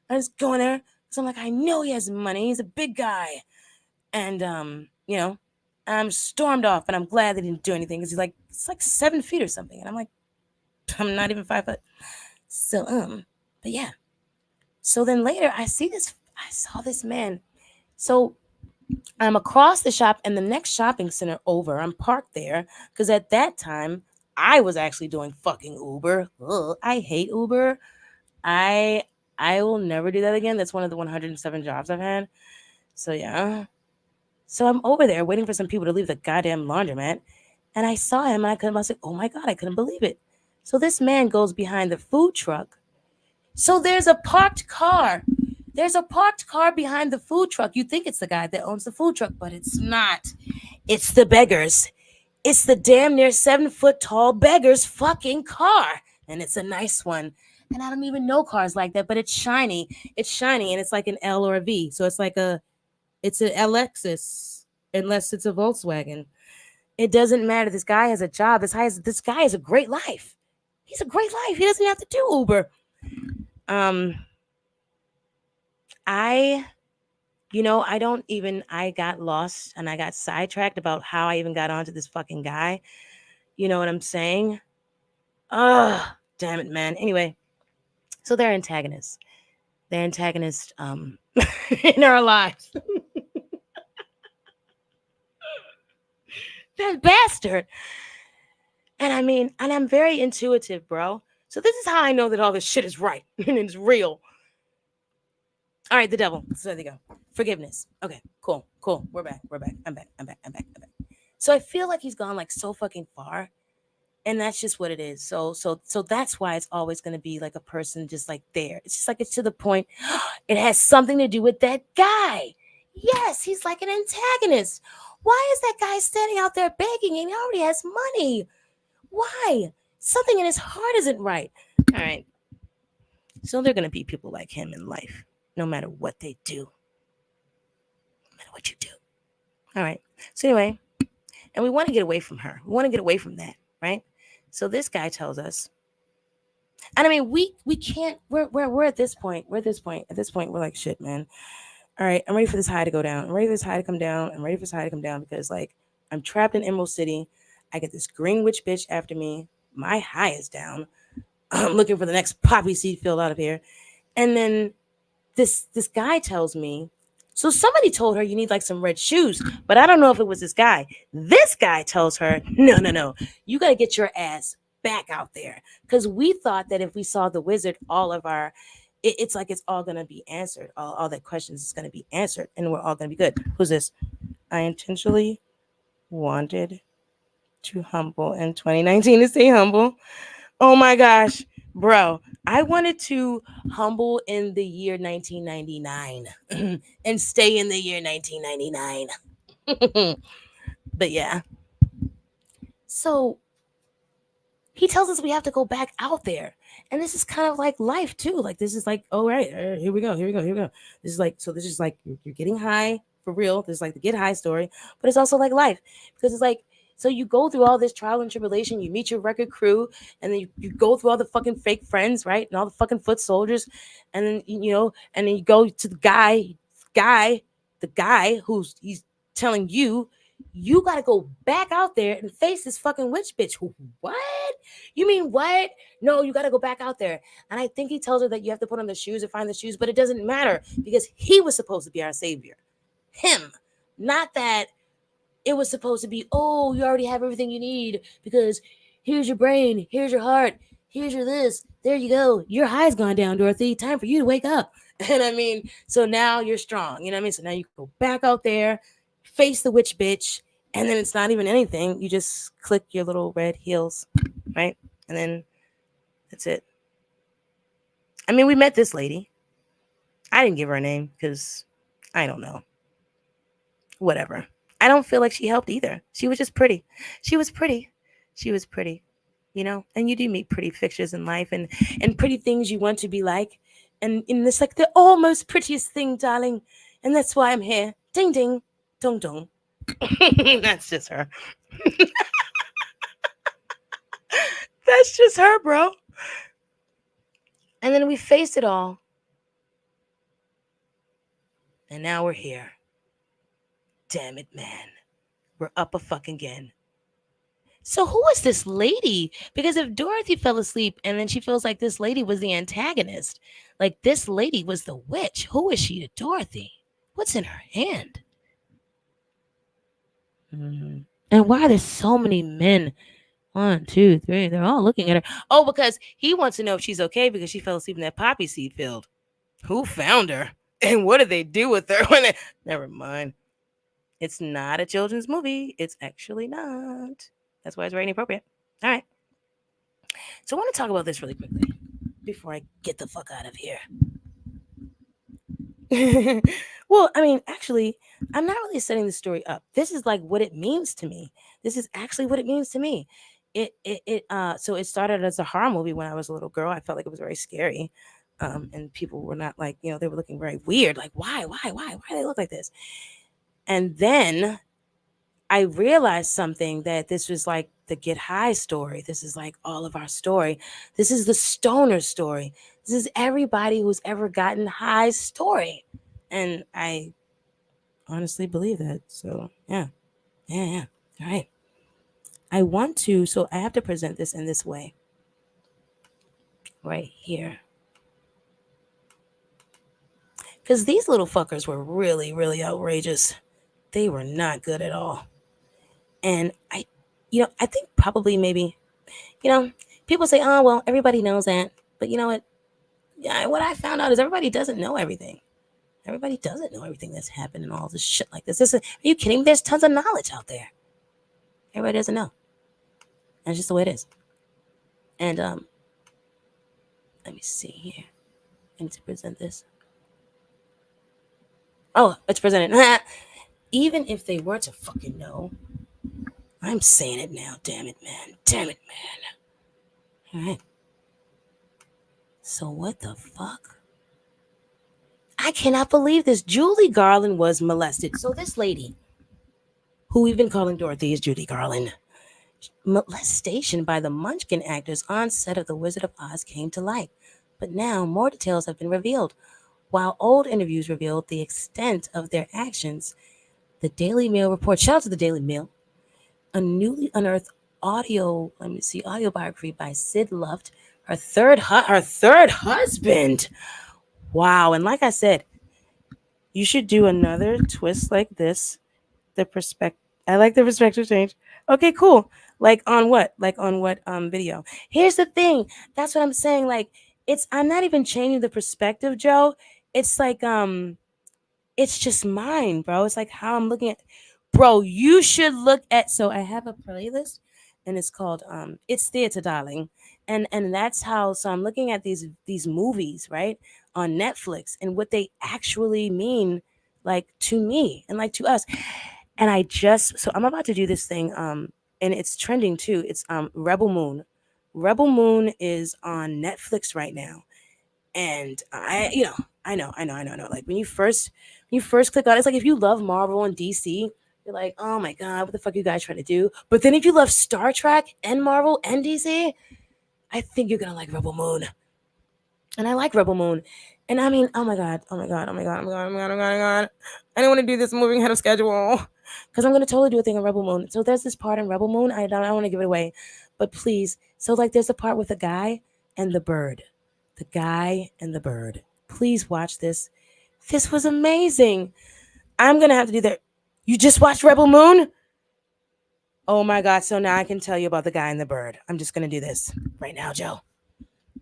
I was going there. So I'm like, I know he has money. He's a big guy. And, I'm stormed off, and I'm glad they didn't do anything because it's like 7 feet or something. And I'm like, I'm not even 5 foot. So, but yeah. So then later I saw this man. So I'm across the shop and the next shopping center over. I'm parked there because at that time I was actually doing fucking Uber. Ugh, I hate Uber. I I will never do that again. That's one of the 107 jobs I've had. So yeah. So I'm over there waiting for some people to leave the goddamn laundromat. And I saw him and I was like, oh my God, I couldn't believe it. So this man goes behind the food truck. So there's a parked car. There's a parked car behind the food truck. You think it's the guy that owns the food truck, but it's not. It's the beggars. It's the damn near 7 foot tall beggars fucking car. And it's a nice one. And I don't even know cars like that, but it's shiny. It's shiny and it's like an L or a V. So it's an Lexus, unless it's a Volkswagen. It doesn't matter. This guy has a job. This guy has a great life. He's a great life. He doesn't have to do Uber. Um, I, I got lost and I got sidetracked about how I even got onto this fucking guy. You know what I'm saying? Ugh. Damn it, man. Anyway, so they're antagonists. They're antagonists in our lives. That bastard. And I mean, and I'm very intuitive, bro. So this is how I know that all this shit is right and it's real. All right, the devil. So there you go. Forgiveness. Okay, cool, cool. We're back. We're back. I'm back. I'm back. I'm back. I'm back. So I feel like he's gone like so fucking far, and that's just what it is. So that's why it's always going to be like a person just like there. It's just like it's to the point. It has something to do with that guy. Yes, he's like an antagonist. Why is that guy standing out there begging and he already has money? Why? Something in his heart isn't right. All right. So they're going to be people like him in life, no matter what they do, no matter what you do. All right. So anyway, and we want to get away from her. We want to get away from that, right? So this guy tells us, and I mean, we can't. We're at this point. We're at this point. At this point, we're like, shit, man. All right, I'm ready for this high to go down. I'm ready for this high to come down. I'm ready for this high to come down because like I'm trapped in Emerald City. I get this green witch bitch after me. My high is down. I'm looking for the next poppy seed field out of here. And then this guy tells me, so somebody told her you need like some red shoes, but I don't know if it was this guy. This guy tells her, no, you got to get your ass back out there. Because we thought that if we saw the wizard, all of our, it's like it's all going to be answered. All that questions is going to be answered and we're all going to be good. Who's this? I intentionally wanted to humble in 2019 to stay humble. Oh my gosh, bro. I wanted to humble in the year 1999 and stay in the year 1999. But yeah. So he tells us we have to go back out there. And this is kind of like life too. Like this is like, oh right, here we go, here we go, here we go. This is like, so this is like you're getting high for real. This is like the get high story, but it's also like life because it's like, so you go through all this trial and tribulation, you meet your record crew, and then you go through all the fucking fake friends, right? And all the fucking foot soldiers, and then and then you go to the guy who's he's telling you got to go back out there and face this fucking witch bitch. What? You mean what? No, you got to go back out there. And I think he tells her that you have to put on the shoes or find the shoes, but it doesn't matter because he was supposed to be our savior. Him. Not that it was supposed to be, oh, you already have everything you need because here's your brain, here's your heart, here's your this. There you go. Your high's gone down, Dorothy. Time for you to wake up. And I mean, so now you're strong. You know what I mean? So now you go back out there, face the witch bitch, and then it's not even anything. You just click your little red heels, right? And then that's it. I mean, we met this lady. I didn't give her a name because I don't know. Whatever. I don't feel like she helped either. She was just pretty. She was pretty. She was pretty, and you do meet pretty fixtures in life and pretty things you want to be like. And it's like the almost prettiest thing, darling. And that's why I'm here. Ding, ding, dong, dong. That's just her. That's just her, bro. And then we faced it all. And now we're here. Damn it, man. We're up a fucking again. So who is this lady? Because if Dorothy fell asleep and then she feels like this lady was the antagonist, like this lady was the witch, who is she to Dorothy? What's in her hand? And why are there so many men? 1, 2, 3. They're all looking at her. Oh, because he wants to know if she's okay because she fell asleep in that poppy seed field. Who found her? And what did they do with her? Never mind. It's not a children's movie. It's actually not. That's why it's rating appropriate. All right. So I want to talk about this really quickly before I get the fuck out of here. Well, I mean, actually, I'm not really setting the story up. This is like what it means to me. This is actually what it means to me. So it started as a horror movie when I was a little girl. I felt like it was very scary. And people were not like, they were looking very weird. Like, why do they look like this? And then I realized something, that this was like the get high story. This is like all of our story. This is the stoner story. This is everybody who's ever gotten high story. And I honestly believe that. So yeah. All right. So I have to present this in this way. right here. Because these little fuckers were really, really outrageous. They were not good at all. And I think probably maybe, you know, people say, oh, well, everybody knows that. But you know what? Yeah, what I found out is everybody doesn't know everything. Everybody doesn't know everything that's happened and all this shit like this. Are you kidding me? There's tons of knowledge out there. Everybody doesn't know. That's just the way it is. And let me see here. I need to present this. Oh, it's presented. Even if they were to fucking know, I'm saying it now. Damn it, man. Damn it, man. All right. So what the fuck? I cannot believe this. Julie Garland was molested. So this lady, who we've been calling Dorothy, is Judy Garland. Molestation by the Munchkin actors on set of The Wizard of Oz came to light. But now more details have been revealed. While old interviews revealed the extent of their actions, the Daily Mail reports, shout out to the Daily Mail, a newly unearthed audio biography by Sid Luft, her third husband. Wow. And like I said, you should do another twist like this. The perspective. I like the perspective change. Okay, cool. Like on what? Like on what video? Here's the thing. That's what I'm saying. Like I'm not even changing the perspective, Joe. It's like it's just mine, bro. It's like how I'm looking at, bro. You should look at. So I have a playlist, and it's called "It's Theater, Darling," and that's how. So I'm looking at these movies, right, on Netflix, and what they actually mean, like to me and like to us. And so I'm about to do this thing, and it's trending too. It's Rebel Moon. Rebel Moon is on Netflix right now, and I know. Like when you first click on it, it's like if you love Marvel and DC, you're like, oh my god, what the fuck are you guys trying to do? But then if you love Star Trek and Marvel and DC, I think you're gonna like Rebel Moon. And I like Rebel Moon. And I mean, oh my god, oh my god, oh my god, oh my god, oh my god, oh my god. I don't want to do this moving ahead of schedule. Because I'm gonna totally do a thing on Rebel Moon. So there's this part in Rebel Moon. I don't want to give it away. But please, so like there's a part with the guy and the bird. The guy and the bird. Please watch this. This was amazing. I'm gonna have to do that. You just watched Rebel Moon? Oh my god, so now I can tell you about the guy and the bird. I'm just gonna do this right now, Joe.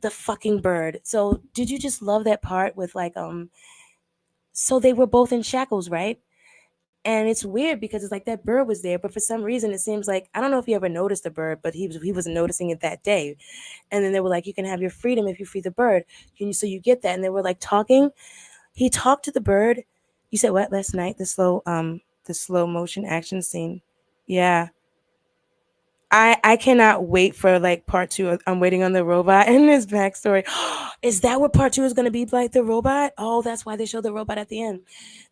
The fucking bird. So did you just love that part with like so they were both in shackles, right? And it's weird because it's like that bird was there, but for some reason it seems like I don't know if you ever noticed the bird, but he wasn't noticing it that day. And then they were like, you can have your freedom if you free the bird. So you get that. And they were like talking. He talked to the bird. You said what last night? The slow motion action scene. Yeah. I cannot wait for like part two. I'm waiting on the robot and his backstory. Is that what part two is gonna be like the robot? Oh, that's why they showed the robot at the end.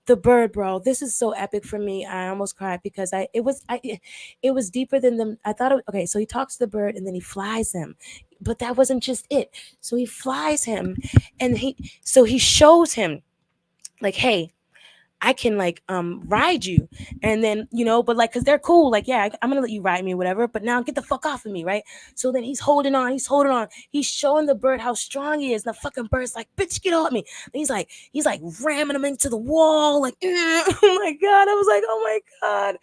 The bird, bro. This is so epic for me. I almost cried because it was deeper than the I thought. Okay, so he talks to the bird and then he flies him, but that wasn't just it. So he flies him, and he shows him like, hey, I can like ride you, and then but like because they're cool, like yeah, I'm gonna let you ride me or whatever, but now get the fuck off of me, right? So then he's holding on, he's showing the bird how strong he is, and the fucking bird's like, bitch, get off me. And he's like ramming him into the wall, like oh my god, I was like, oh my god,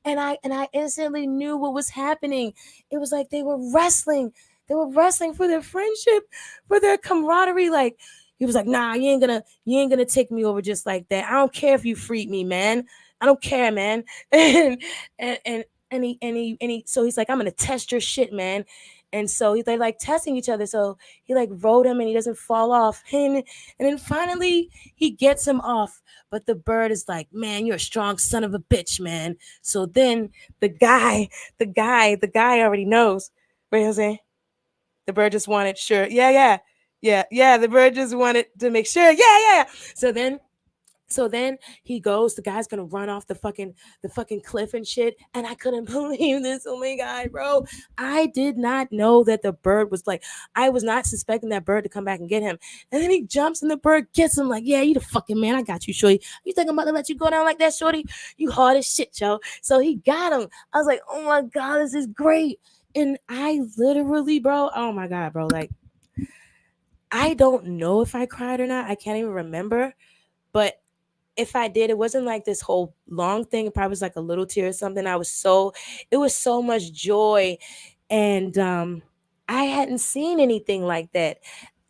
and I instantly knew what was happening. It was like they were wrestling for their friendship, for their camaraderie, like. He was like, nah, you ain't gonna take me over just like that. I don't care if you freed me, man. I don't care, man. And so he's like, I'm gonna test your shit, man. And so they like testing each other. So he like rode him and he doesn't fall off. And then finally he gets him off. But the bird is like, man, you're a strong son of a bitch, man. So then the guy already knows. Wait, Jose. The bird just wanted, sure. Yeah. The bird just wanted to make sure. Yeah. So then he goes, the guy's gonna run off the fucking cliff and shit. And I couldn't believe this. Oh my god, bro. I did not know that the bird was like, I was not suspecting that bird to come back and get him. And then he jumps and the bird gets him, like, yeah, you the fucking man. I got you, shorty. You think I'm about to let you go down like that, shorty? You hard as shit, yo. So he got him. I was like, oh my god, this is great. And I literally, bro, oh my god, bro, like I don't know if I cried or not. I can't even remember. But if I did, it wasn't like this whole long thing. It probably was like a little tear or something. It was so much joy. And I hadn't seen anything like that.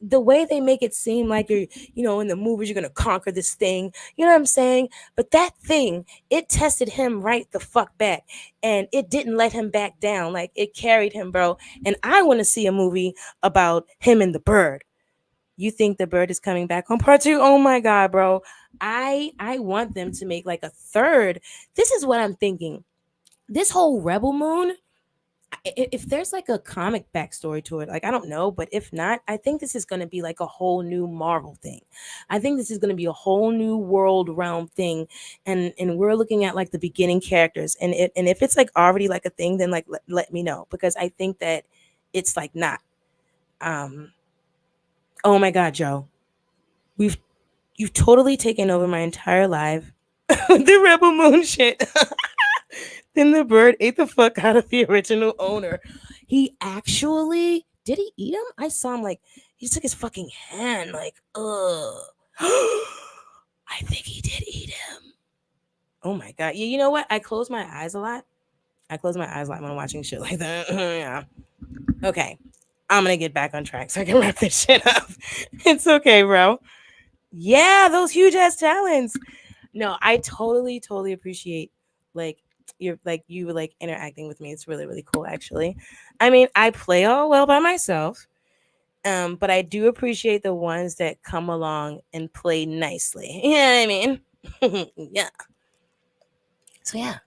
The way they make it seem like you're, in the movies, you're going to conquer this thing. You know what I'm saying? But that thing, it tested him right the fuck back. And it didn't let him back down. Like, it carried him, bro. And I want to see a movie about him and the bird. You think the bird is coming back on part two? Oh my god, bro. I want them to make like a third. This is what I'm thinking. This whole Rebel Moon, if there's like a comic backstory to it, like I don't know, but if not, I think this is going to be like a whole new Marvel thing. I think this is going to be a whole new world realm thing, and we're looking at like the beginning characters, and if it's like already like a thing, then like let me know, because I think that it's like not. Um, oh my god, Joe, we've you've totally taken over my entire life. The Rebel Moon shit. Then the bird ate the fuck out of the original owner. He actually did he eat him? I saw him like he just took his fucking hand, like, ugh. I think he did eat him. Oh my god. Yeah, you know what? I close my eyes a lot. I close my eyes a lot when I'm watching shit like that. Yeah. Okay. I'm gonna get back on track so I can wrap this shit up. It's okay, bro. Yeah, those huge ass talons. No, I totally appreciate like you were like interacting with me. It's really, really cool actually. I mean, I play all well by myself. But I do appreciate the ones that come along and play nicely. You know what I mean? Yeah. So yeah.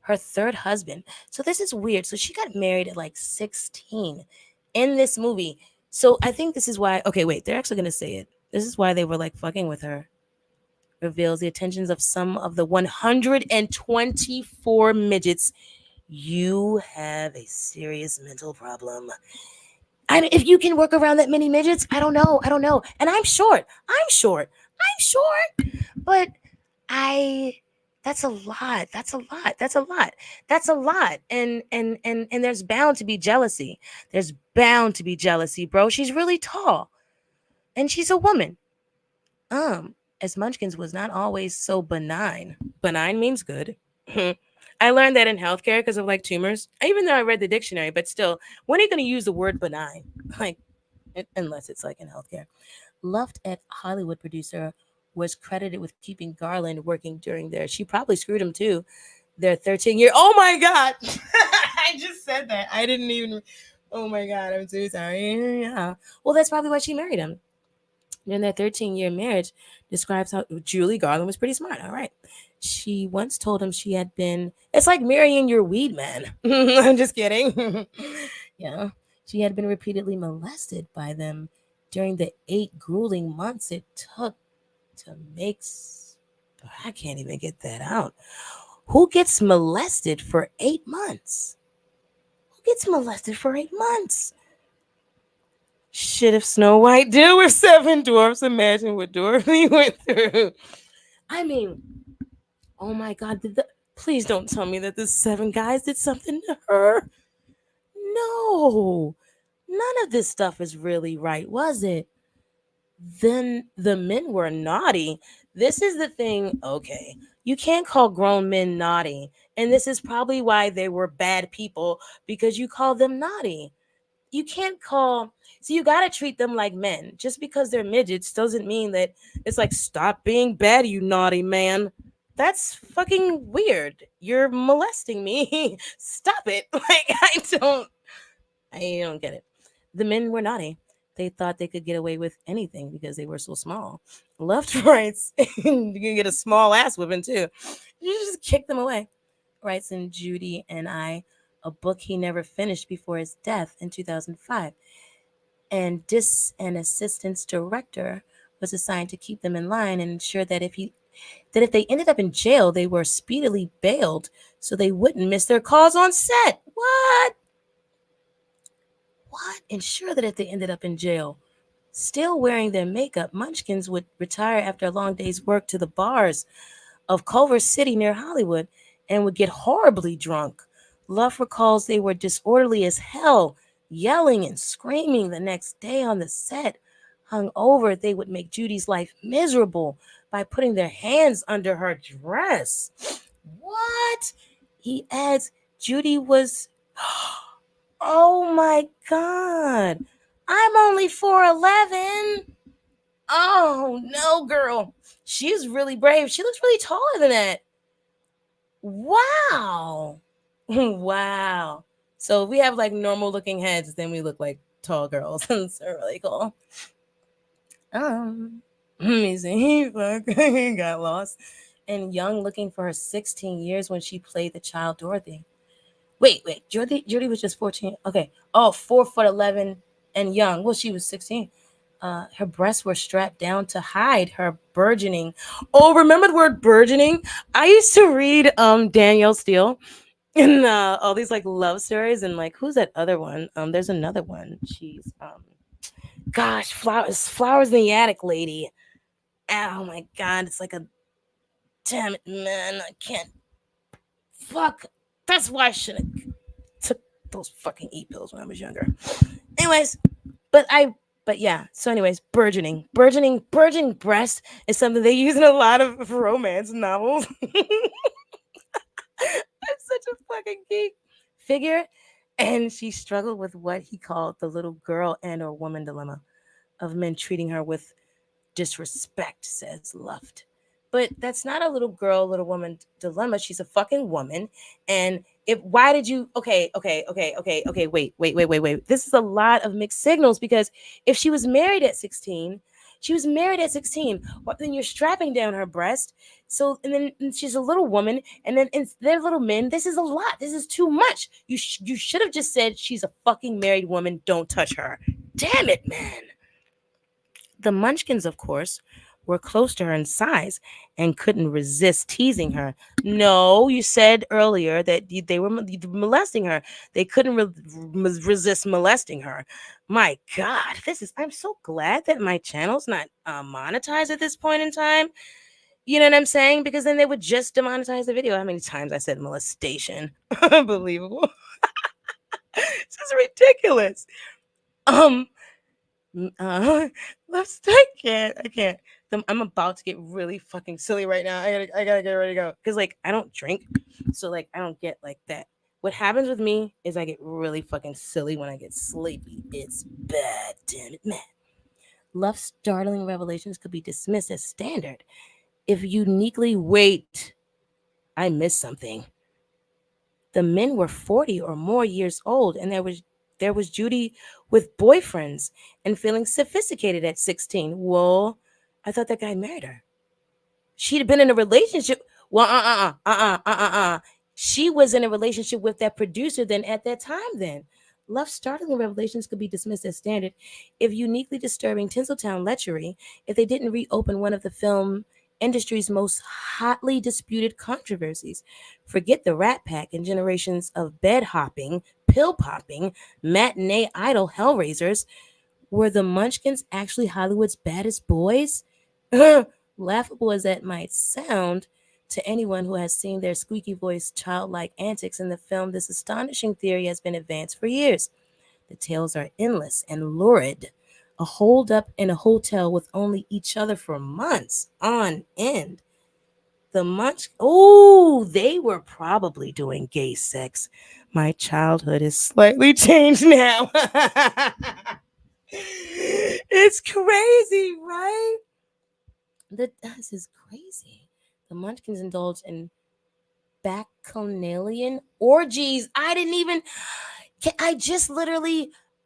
Her third husband. So this is weird. So she got married at like 16 in this movie. So I think this is why, okay, wait, they're actually gonna say it. This is why they were like fucking with her. Reveals the attentions of some of the 124 midgets. You have a serious mental problem. I mean, if you can work around that many midgets, I don't know. I don't know. And I'm short. I'm short. I'm short. But I that's a lot. That's a lot. That's a lot. That's a lot. And there's bound to be jealousy. There's bound to be jealousy, bro. She's really tall. And she's a woman. Um, as Munchkins was not always so benign. Benign means good. I learned that in healthcare because of like tumors. Even though I read the dictionary, but still, when are you going to use the word benign? Like, unless it's like in healthcare. Luft at Hollywood producer was credited with keeping Garland working during their. She probably screwed him too. Their 13-year. Oh my god! I just said that. I didn't even. Oh my god! I'm so sorry. Yeah. Well, that's probably why she married him. During their 13-year marriage, describes how Julie Garland was pretty smart. All right. She once told him she had been, it's like marrying your weed man. I'm just kidding. Yeah. She had been repeatedly molested by them during the 8 grueling months it took to make. I can't even get that out. Who gets molested for 8 months? Who gets molested for 8 months? Shit, if Snow White deal with 7 dwarfs, imagine what Dorothy went through. I mean, oh my god, please don't tell me that the 7 guys did something to her. No, none of this stuff is really right, was it? Then the men were naughty. This is the thing, okay. You can't call grown men naughty. And this is probably why they were bad people, because you call them naughty. You can't call, so you got to treat them like men. Just because they're midgets doesn't mean that it's like, stop being bad, you naughty man. That's fucking weird. You're molesting me. Stop it. Like, I don't get it. The men were naughty. They thought they could get away with anything because they were so small. Left writes, you can get a small ass whipping too. You just kick them away. Writes in Judy and I, a book he never finished before his death in 2005. And an assistant director was assigned to keep them in line and ensure that if they ended up in jail, they were speedily bailed so they wouldn't miss their calls on set. What? Ensure that if they ended up in jail, still wearing their makeup, Munchkins would retire after a long day's work to the bars of Culver City near Hollywood and would get horribly drunk. Love recalls they were disorderly as hell. yelling and screaming the next day on the set. Hungover, they would make Judy's life miserable by putting their hands under her dress. What? He adds, Judy was. Oh my God. I'm only 4'11". Oh no, girl. She's really brave. She looks really taller than that. Wow. Wow. So if we have like normal looking heads, then we look like tall girls. It's really cool. Let me see. He got lost. And Young looking for her 16 years when she played the child Dorothy. Wait. Judy was just 14. Okay. Oh, 4'11" and Young. Well, she was 16. Her breasts were strapped down to hide her burgeoning. Oh, remember the word burgeoning? I used to read Danielle Steele and all these like love stories and like who's that other one? There's another one. She's gosh, flowers in the attic lady. Oh my God, it's like a damn it, man. I can't. Fuck. That's why I shouldn't took those fucking pills when I was younger. Anyways, but yeah. So, anyways, burgeoning breast is something they use in a lot of romance novels. I'm such a fucking geek. Figure, and she struggled with what he called the little girl and or woman dilemma of men treating her with disrespect, says Luft. But that's not a little girl, little woman dilemma. She's a fucking woman. And why did you, okay, wait. This is a lot of mixed signals because if she was married at 16, well, then you're strapping down her breast. So, and then she's a little woman, and then they're little men. This is a lot. This is too much. You should have just said she's a fucking married woman. Don't touch her. Damn it, man. The Munchkins, of course, were close to her in size and couldn't resist teasing her. No, you said earlier that they were molesting her. They couldn't resist molesting her. My God, I'm so glad that my channel's not monetized at this point in time. You know what I'm saying? Because then they would just demonetize the video. How many times I said molestation? Unbelievable. This is ridiculous. Let's I can't. I'm about to get really fucking silly right now. I gotta get ready to go because like I don't drink, so like I don't get like that. What happens with me is I get really fucking silly when I get sleepy. It's bad, damn it, man. Luft's startling revelations could be dismissed as standard if uniquely wait. I missed something. The men were 40 or more years old, and there was Judy with boyfriends and feeling sophisticated at 16. Well, I thought that guy married her. She'd been in a relationship. Well, She was in a relationship with that producer then at that time then. Luft's startling revelations could be dismissed as standard if uniquely disturbing Tinseltown lechery if they didn't reopen one of the film industry's most hotly disputed controversies. Forget the Rat Pack and generations of bed hopping, pill popping, matinee idol hellraisers. Were the Munchkins actually Hollywood's baddest boys? Laughable as that might sound to anyone who has seen their squeaky voiced childlike antics in the film, this astonishing theory has been advanced for years. The tales are endless and lurid. A hold up in a hotel with only each other for months on end. They were probably doing gay sex. My childhood is slightly changed now. It's crazy, right? This is crazy. The Munchkins indulged in bacchanalian orgies.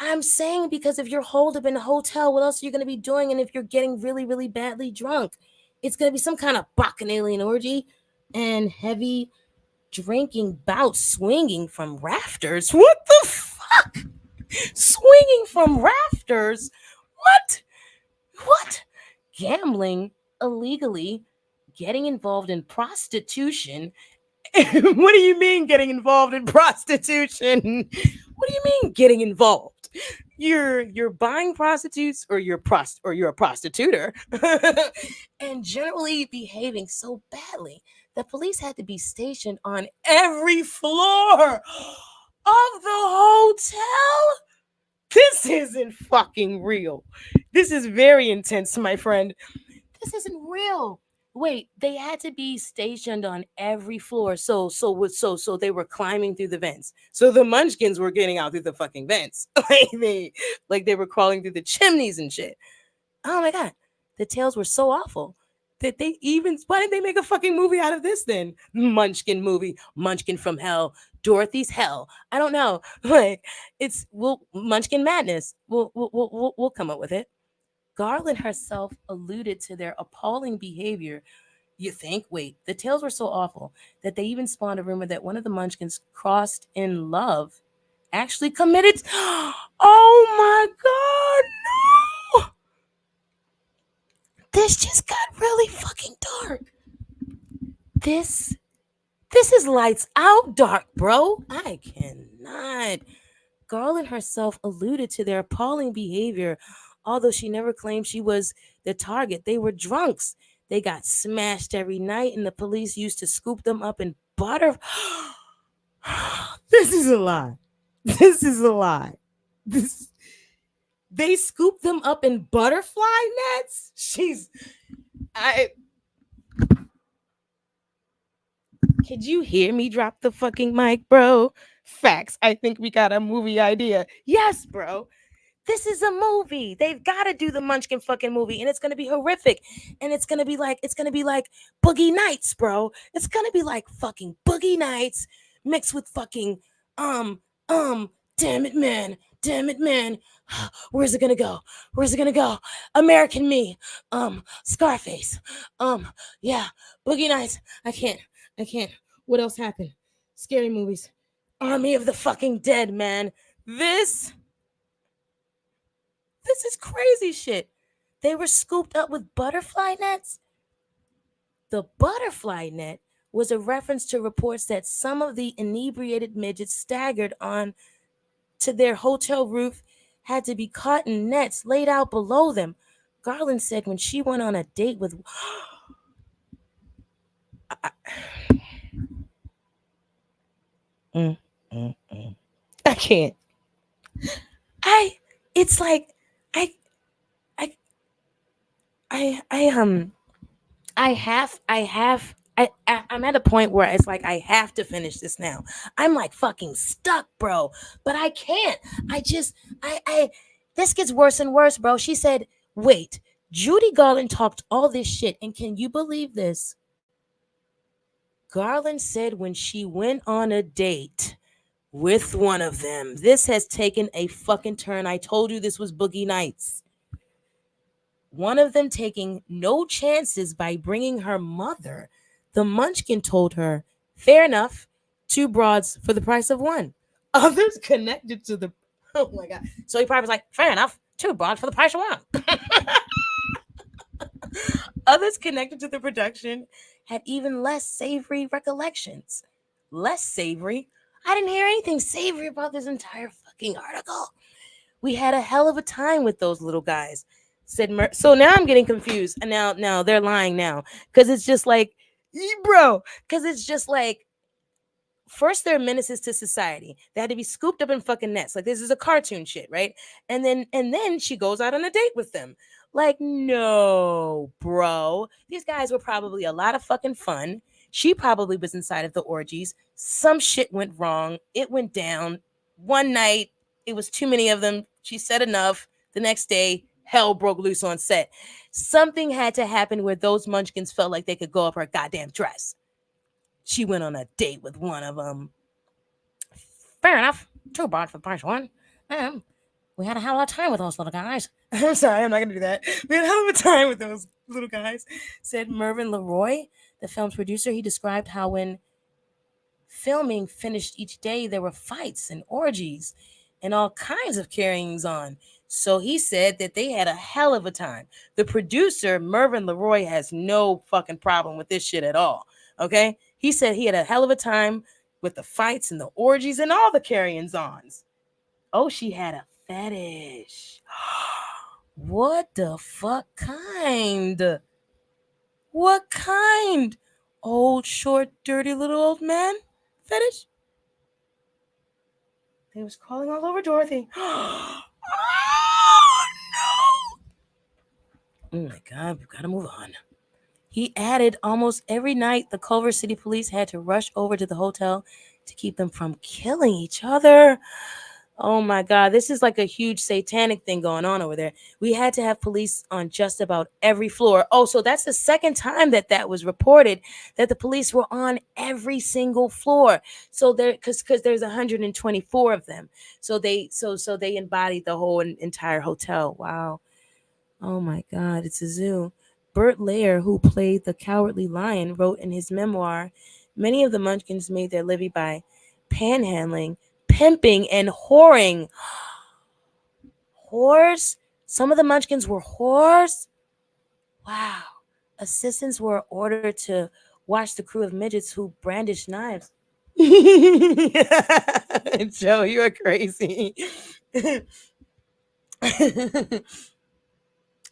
I'm saying because if you're holed up in a hotel, what else are you going to be doing? And if you're getting really, really badly drunk, it's going to be some kind of bacchanalian orgy and heavy drinking bouts swinging from rafters. What the fuck? Swinging from rafters? What? Gambling illegally, getting involved in prostitution. What do you mean getting involved in prostitution? What do you mean getting involved? You're buying prostitutes or you're a prostituter and generally behaving so badly that police had to be stationed on every floor of the hotel. This isn't fucking real. This is very intense, my friend. This isn't real. Wait, they had to be stationed on every floor. So they were climbing through the vents. So the Munchkins were getting out through the fucking vents. Like they were crawling through the chimneys and shit. Oh my god. The tales were so awful that they even why didn't they make a fucking movie out of this then? Munchkin movie, Munchkin from Hell, Dorothy's Hell. I don't know. Like Munchkin Madness. We'll come up with it. Garland herself alluded to their appalling behavior. You think? Wait, the tales were so awful that they even spawned a rumor that one of the Munchkins crossed in love, actually committed. Oh my god, no! This just got really fucking dark. This is lights out dark, bro. I cannot. Garland herself alluded to their appalling behavior, although she never claimed she was the target. They were drunks. They got smashed every night, and the police used to scoop them up in butter. This is a lie. This is a lie. This they scoop them up in butterfly nets. Could you hear me drop the fucking mic, bro? Facts. I think we got a movie idea. Yes, bro. This is a movie. They've got to do the Munchkin fucking movie, and it's gonna be horrific. And it's gonna be like Boogie Nights, bro. It's gonna be like fucking Boogie Nights mixed with fucking um damn it, man. Damn it, man. Where's it gonna go? Where's it gonna go? American Me. Scarface. Yeah. Boogie Nights. I can't. What else happened? Scary movies. Army of the fucking Dead, man. This is crazy shit. They were scooped up with butterfly nets. The butterfly net was a reference to reports that some of the inebriated midgets staggered on to their hotel roof had to be caught in nets laid out below them. Garland said when she went on a date with I can't. It's like I I I'm at a point where it's like I have to finish this now. I'm like fucking stuck, bro. But I can't. I this gets worse and worse, bro. She said, "Wait, Judy Garland talked all this shit, and can you believe this? Garland said when she went on a date with one of them, this has taken a fucking turn. I told you this was Boogie Nights. One of them taking no chances by bringing her mother. The Munchkin told her, fair enough, two broads for the price of one. Others connected to the, oh my God. So he probably was like, fair enough, two broads for the price of one. Others connected to the production had even less savory recollections. Less savory? I didn't hear anything savory about this entire fucking article. We had a hell of a time with those little guys. So now I'm getting confused, and now they're lying now because it's just like, bro, because it's just like, first they're menaces to society. They had to be scooped up in fucking nets. Like this is a cartoon shit, right? And then she goes out on a date with them. Like, no, bro. These guys were probably a lot of fucking fun. She probably was inside of the orgies. Some shit went wrong. It went down. One night, it was too many of them. She said enough. The next day, hell broke loose on set. Something had to happen where those Munchkins felt like they could go up her goddamn dress. She went on a date with one of them. Fair enough. Two bought for the price of one. We had a hell of a time with those little guys. I'm sorry, I'm not going to do that. We had a hell of a time with those little guys, said Mervyn LeRoy, the film's producer. He described how when filming finished each day, there were fights and orgies and all kinds of carryings on. So he said that they had a hell of a time. The producer, Mervyn LeRoy, has no fucking problem with this shit at all. Okay? He said he had a hell of a time with the fights and the orgies and all the carryings-ons. Oh, she had a fetish. What the fuck kind? What kind? Old, short, dirty little old man fetish? They was crawling all over Dorothy. Oh my God, we've got to move on. He added, almost every night, the Culver City police had to rush over to the hotel to keep them from killing each other. Oh my God, this is like a huge satanic thing going on over there. We had to have police on just about every floor. Oh, so that's the second time that that was reported, that the police were on every single floor. So there, because there's 124 of them. So they embodied the whole entire hotel. Wow. Oh my God, it's a zoo. Bert Lair, who played the Cowardly Lion, wrote in his memoir, many of the Munchkins made their living by panhandling, pimping, and whoring. Whores? Some of the Munchkins were whores? Wow. Assistants were ordered to watch the crew of midgets who brandished knives. Joe, you are crazy.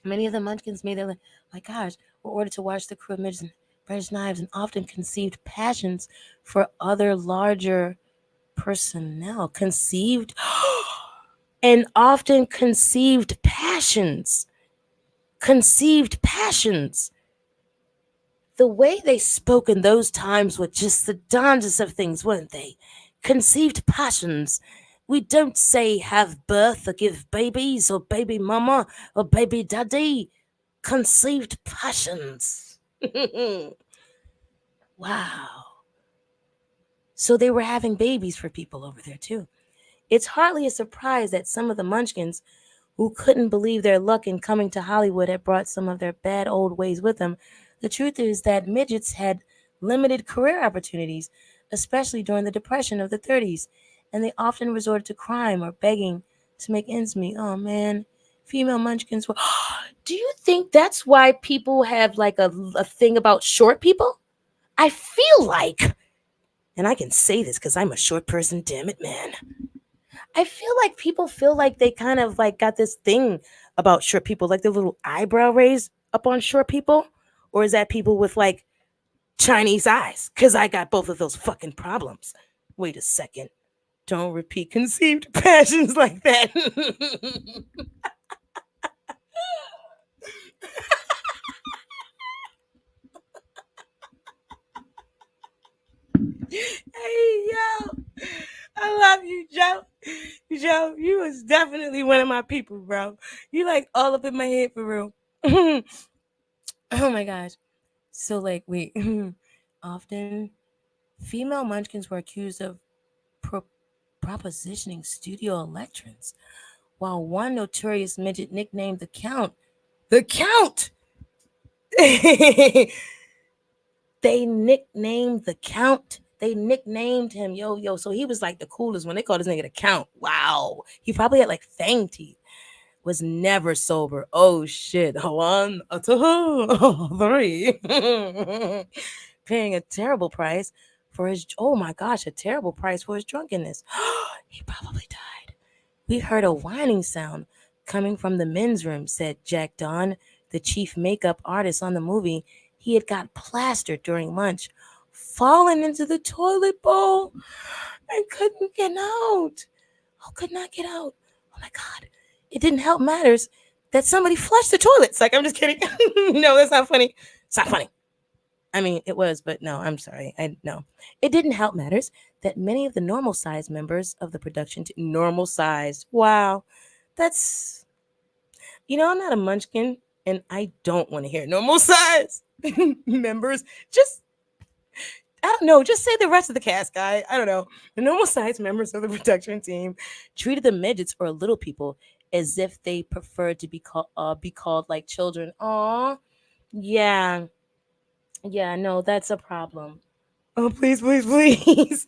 Many of the Munchkins made their, my gosh, were ordered to watch the crew of midgets and brandish knives and often conceived passions for other larger personnel. Conceived and often conceived passions. Conceived passions. The way they spoke in those times were just the darndest of things, weren't they? Conceived passions. We don't say have birth or give babies or baby mama or baby daddy. Conceived passions. Wow. So they were having babies for people over there too. It's hardly a surprise that some of the Munchkins who couldn't believe their luck in coming to Hollywood had brought some of their bad old ways with them. The truth is that midgets had limited career opportunities, especially during the Depression of the 30s, and they often resorted to crime or begging to make ends meet. Oh man, female Munchkins were. Do you think that's why people have like a thing about short people? I feel like, and I can say this because I'm a short person, damn it, man. I feel like people feel like they kind of like got this thing about short people, like the little eyebrow raise up on short people. Or is that people with like Chinese eyes? Because I got both of those fucking problems. Wait a second. Don't repeat conceived passions like that. Hey, yo. I love you, Joe. Joe, you was definitely one of my people, bro. You like all up in my head for real. Oh my gosh. So, like, wait. Often, female Munchkins were accused of pro- propositioning studio electrons, while one notorious midget nicknamed the Count. They nicknamed the Count. They nicknamed him yo. So he was like the coolest when they called his nigga the Count. Wow. He probably had like fang teeth. Was never sober. Oh shit. One, two, three. Paying a terrible price for his, oh my gosh, a terrible price for his drunkenness. He probably died. We heard a whining sound coming from the men's room, said Jack Don, the chief makeup artist on the movie. He had got plastered during lunch, fallen into the toilet bowl, and couldn't get out. Oh, could not get out. Oh my God. It didn't help matters that somebody flushed the toilets. Like, I'm just kidding. No, that's not funny. It's not funny. I mean, it was, but no, I'm sorry. I no. It didn't help matters that many of the normal sized members of the production team, normal sized. Wow. That's, I'm not a munchkin and I don't want to hear normal size members. Just, I don't know. Just say the rest of the cast, guy. I don't know. The normal sized members of the production team treated the midgets or little people as if they preferred to be called like children. Aw, yeah, yeah. No, that's a problem. Oh, please, please, please.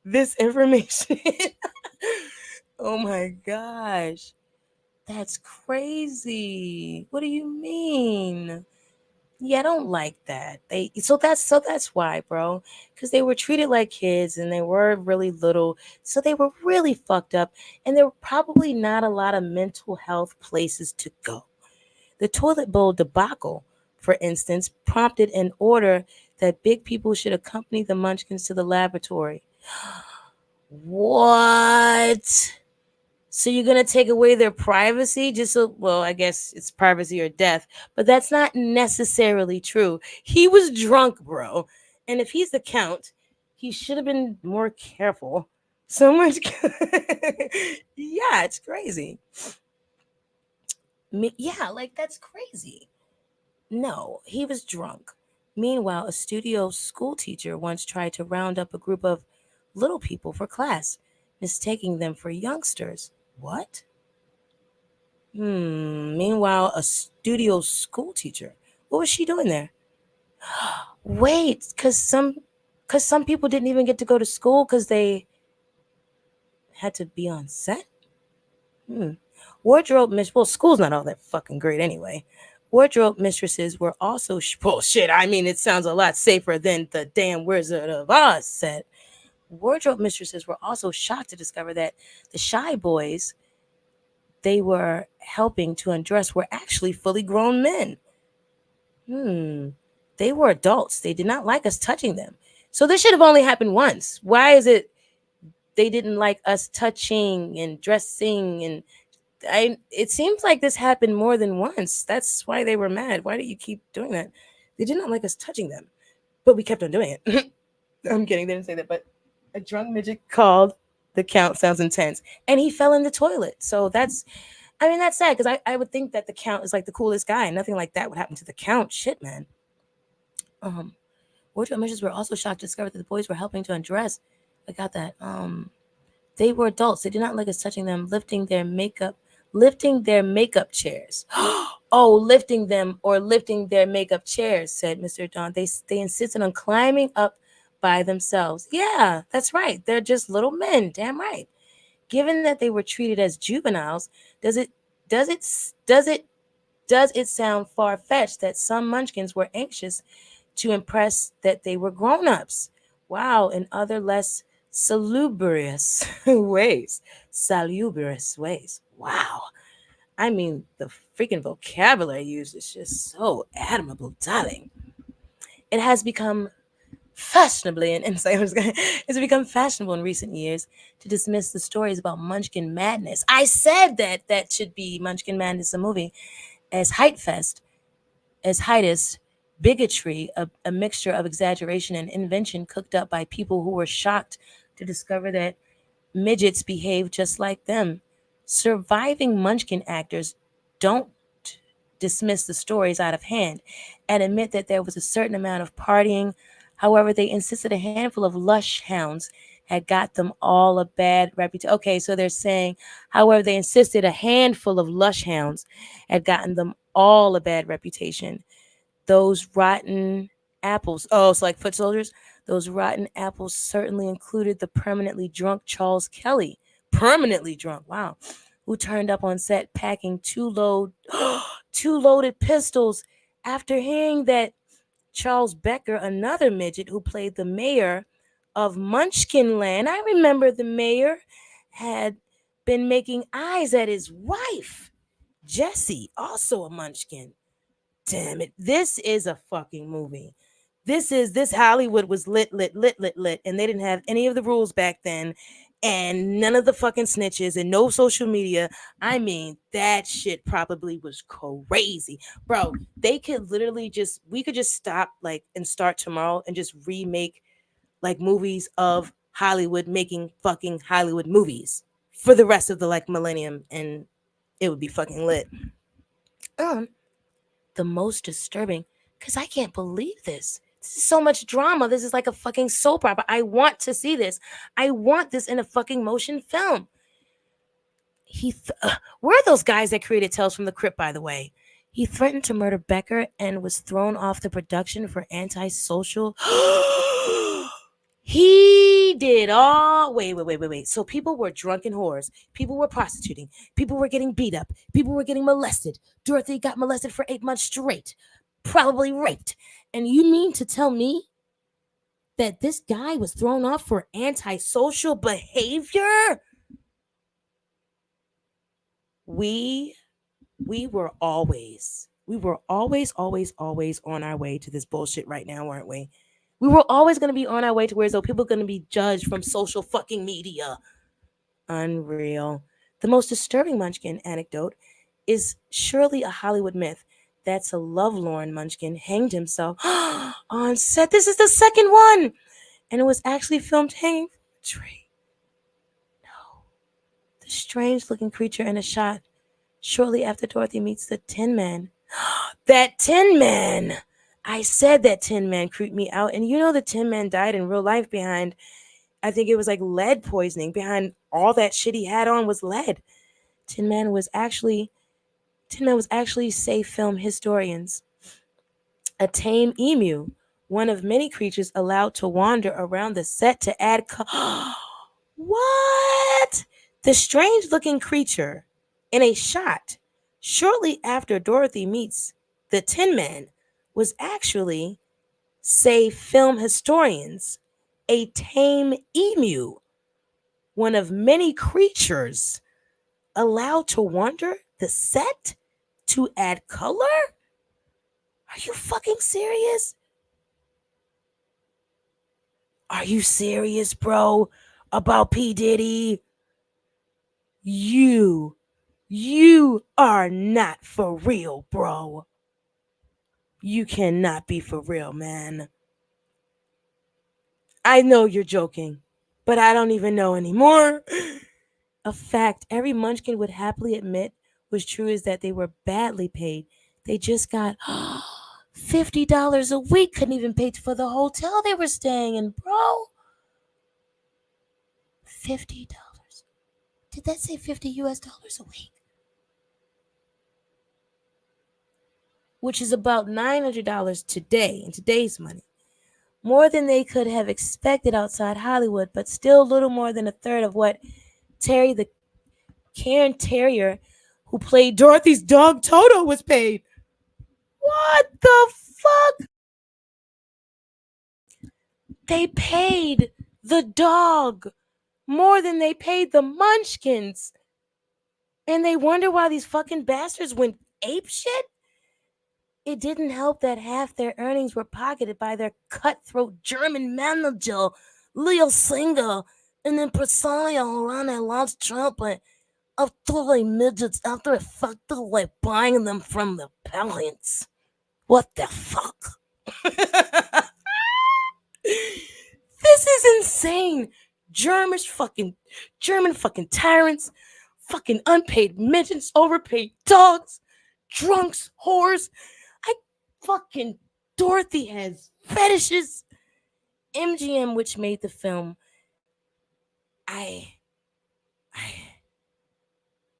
This information. Oh my gosh. That's crazy. What do you mean? Yeah, I don't like that. So that's why, bro. Cuz they were treated like kids and they were really little. So they were really fucked up and there were probably not a lot of mental health places to go. The toilet bowl debacle, for instance, prompted an order that big people should accompany the Munchkins to the laboratory. What? So you're gonna take away their privacy just so, well, I guess it's privacy or death, but that's not necessarily true. He was drunk, bro. And if he's the count, he should have been more careful. So much yeah, it's crazy. Yeah, like that's crazy. No, he was drunk. Meanwhile, a studio school teacher once tried to round up a group of little people for class, mistaking them for youngsters. What? Meanwhile, a studio school teacher. What was she doing there? Wait, cause some people didn't even get to go to school because they had to be on set. Hmm. Wardrobe miss. Well, school's not all that fucking great anyway. Wardrobe mistresses were also bullshit. I mean, it sounds a lot safer than the damn Wizard of Oz set. Wardrobe mistresses were also shocked to discover that the shy boys they were helping to undress were actually fully grown men. Hmm. They were adults. They did not like us touching them. So this should have only happened once. Why is it they didn't like us touching and dressing and it seems like this happened more than once. That's why they were mad. Why do you keep doing that? They did not like us touching them. But we kept on doing it. I'm kidding, they didn't say that, but a drunk midget called the count sounds intense. And he fell in the toilet. So that's sad because I would think that the count is like the coolest guy. Nothing like that would happen to the count. Shit, man. Um, Wardrobe measures were also shocked to discover that the boys were helping to undress. I got that. They were adults. They did not like us touching them, lifting their makeup chairs. Oh, lifting their makeup chairs, said Mr. Don. They insisted on climbing up by themselves. Yeah, that's right. They're just little men. Damn right. Given that they were treated as juveniles, does it does it does it does it sound far fetched that some munchkins were anxious to impress that they were grown ups? Wow, in other less salubrious ways. Salubrious ways. Wow. I mean, the freaking vocabulary used is just so admirable, darling. It has become fashionably and it's become fashionable in recent years to dismiss the stories about Munchkin madness. I said that should be Munchkin Madness, a movie, as heightest bigotry, a mixture of exaggeration and invention cooked up by people who were shocked to discover that midgets behave just like them. Surviving Munchkin actors don't dismiss the stories out of hand and admit that there was a certain amount of partying. However, they insisted a handful of lush hounds had got them all a bad reputation. Okay, so they're saying, however, they insisted a handful of lush hounds had gotten them all a bad reputation. Those rotten apples. Oh, it's like foot soldiers. Those rotten apples certainly included the permanently drunk Charles Kelly. Permanently drunk. Wow. Who turned up on set packing two loaded pistols after hearing that Charles Becker, another midget who played the mayor of Munchkin Land, I remember the mayor had been making eyes at his wife, Jessie, also a Munchkin. Damn it. This is a fucking movie. This Hollywood was lit, and they didn't have any of the rules back then, and none of the fucking snitches, and no social media. I mean, that shit probably was crazy, bro. They could literally we could just stop like and start tomorrow and just remake like movies of Hollywood making fucking Hollywood movies for the rest of the like millennium, and it would be fucking lit. Um, the most disturbing because I can't believe this. This is so much drama. This is like a fucking soap opera. I want to see this. I want this in a fucking motion film. Where are those guys that created Tales from the Crypt, by the way? He threatened to murder Becker and was thrown off the production for antisocial. He did all. Wait. So people were drunken whores. People were prostituting. People were getting beat up. People were getting molested. Dorothy got molested for 8 months straight, probably raped. And you mean to tell me that this guy was thrown off for antisocial behavior? We we were always on our way to this bullshit right now, weren't we? We were always going to be on our way to where as though people are going to be judged from social fucking media. Unreal. The most disturbing Munchkin anecdote is surely a Hollywood myth. That's a lovelorn Munchkin hanged himself on set. This is the second one. And it was actually filmed hanging from a tree. No. The strange looking creature in a shot shortly after Dorothy meets the Tin Man. That Tin Man! I said that Tin Man creeped me out. And you know the Tin Man died in real life behind, I think it was like lead poisoning. Behind all that shit he had on was lead. Tin Man was actually say film historians, a tame emu, one of many creatures allowed to wander around the set to add what? The strange looking creature in a shot shortly after Dorothy meets the Tin Man was actually, say film historians, a tame emu, one of many creatures allowed to wander the set to add color? Are you fucking serious? Are you serious, bro? About P. Diddy? You are not for real, bro. You cannot be for real, man. I know you're joking, but I don't even know anymore. A fact every Munchkin would happily admit was true is that they were badly paid. They just got $50 a week, couldn't even pay for the hotel they were staying in, bro. $50. Did that say 50 US dollars a week? Which is about $900 today, in today's money. More than they could have expected outside Hollywood, but still little more than a third of what Terry the Cairn Terrier, who played Dorothy's dog Toto, was paid. What the fuck? They paid the dog more than they paid the Munchkins. And they wonder why these fucking bastards went apeshit? It didn't help that half their earnings were pocketed by their cutthroat German manager, Leo Singer, and impresario who ran a large trumpet of toy midgets after effectively buying them from their parents. What the fuck? This is insane. German fucking tyrants, fucking unpaid midgets, overpaid dogs, drunks, whores. Fucking Dorothy has fetishes. MGM, which made the film,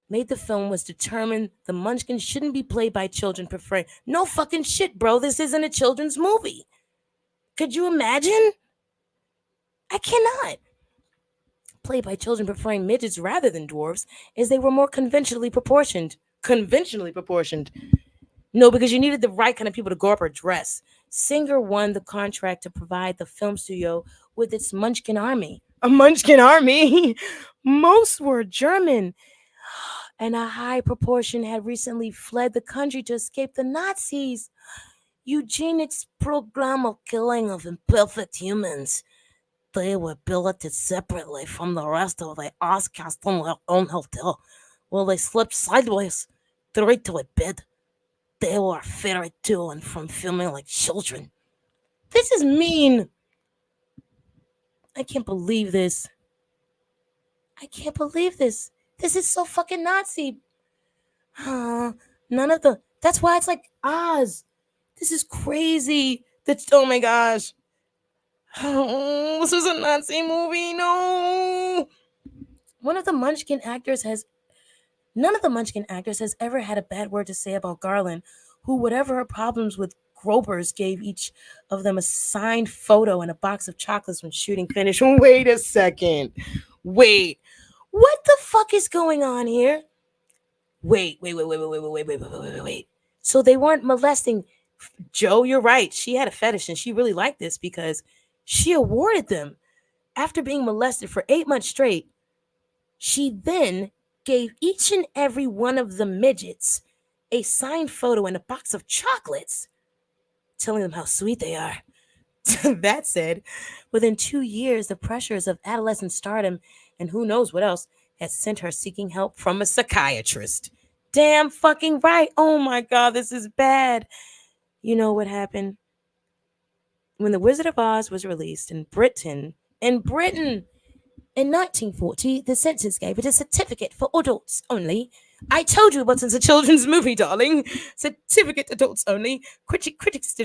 made the film, was determined the Munchkins shouldn't be played by children preferring. No fucking shit, bro. This isn't a children's movie. Could you imagine? I cannot. Played by children preferring midgets rather than dwarves, as they were more conventionally proportioned. No, because you needed the right kind of people to go up her dress. Singer won the contract to provide the film studio with its Munchkin army. A Munchkin army? Most were German, and a high proportion had recently fled the country to escape the Nazis. Eugenics program of killing of imperfect humans. They were billeted separately from the rest of the outcasts in their own hotel, where they slept sideways, straight to a bed. They were ferried to and from filming like children. This is mean. I can't believe this. This is so fucking Nazi. That's why it's like Oz. This is crazy. Oh my gosh. Oh, this was a Nazi movie. No. None of the Munchkin actors has ever had a bad word to say about Garland, who, whatever her problems with gropers, gave each of them a signed photo and a box of chocolates when shooting finished. Wait a second. Wait. What the fuck is going on here? Wait. So they weren't molesting. Joe, you're right. She had a fetish and she really liked this because she awarded them. After being molested for 8 months straight, she then gave each and every one of the midgets a signed photo and a box of chocolates, telling them how sweet they are. That said, within 2 years, the pressures of adolescent stardom and who knows what else had sent her seeking help from a psychiatrist. Damn fucking right. Oh my God, this is bad. You know what happened? When The Wizard of Oz was released in Britain, in 1940, the census gave it a certificate for adults only. I told you it wasn't a children's movie, darling. Certificate adults only. Critics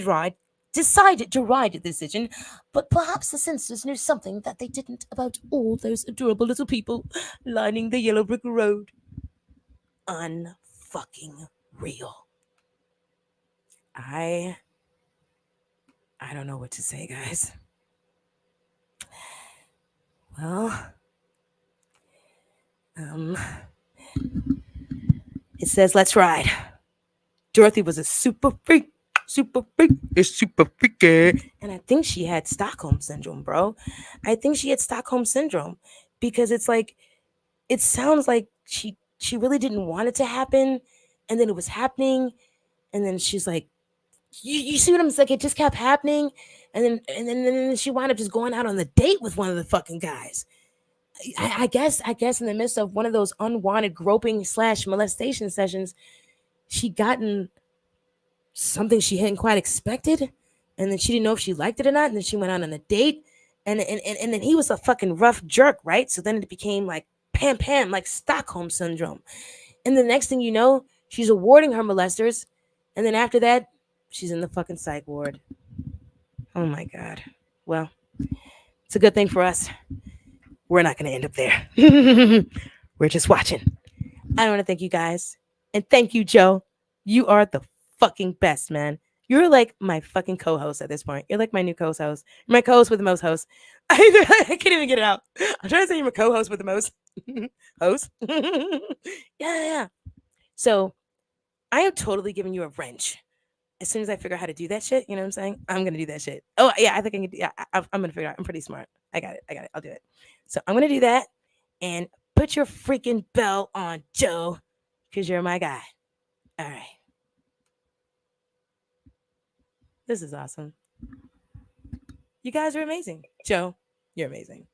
decided to ride the decision, but perhaps the censors knew something that they didn't about all those adorable little people lining the yellow brick road. Unfucking real. I I don't know what to say, guys. Well, um, it says let's ride. Dorothy was a super freak, is super freaky. And I think she had Stockholm syndrome, bro. I think she had Stockholm syndrome because it's like it sounds like she really didn't want it to happen, and then it was happening, and then she's like, you see what I'm saying? Like it just kept happening, and then she wound up just going out on the date with one of the fucking guys. I guess in the midst of one of those unwanted groping slash molestation sessions, she gotten something she hadn't quite expected, and then she didn't know if she liked it or not, and then she went out on a date, and then he was a fucking rough jerk, right? So then it became like pam, like Stockholm syndrome, and the next thing you know, she's awarding her molesters, and then after that, she's in the fucking psych ward. Oh my God. Well, it's a good thing for us. We're not going to end up there. We're just watching. I want to thank you guys. And thank you, Joe. You are the fucking best, man. You're like my fucking co-host at this point. You're like my new co-host. You're my co-host with the most hosts. I can't even get it out. I'm trying to say you're my co-host with the most host. Yeah. So I am totally giving you a wrench. As soon as I figure out how to do that shit, you know what I'm saying? I'm gonna do that shit. Oh yeah, I think I can. Yeah, I'm gonna figure it out. I'm pretty smart. I got it. I'll do it. So I'm gonna do that, and put your freaking bell on, Joe, because you're my guy. All right, this is awesome. You guys are amazing, Joe. You're amazing.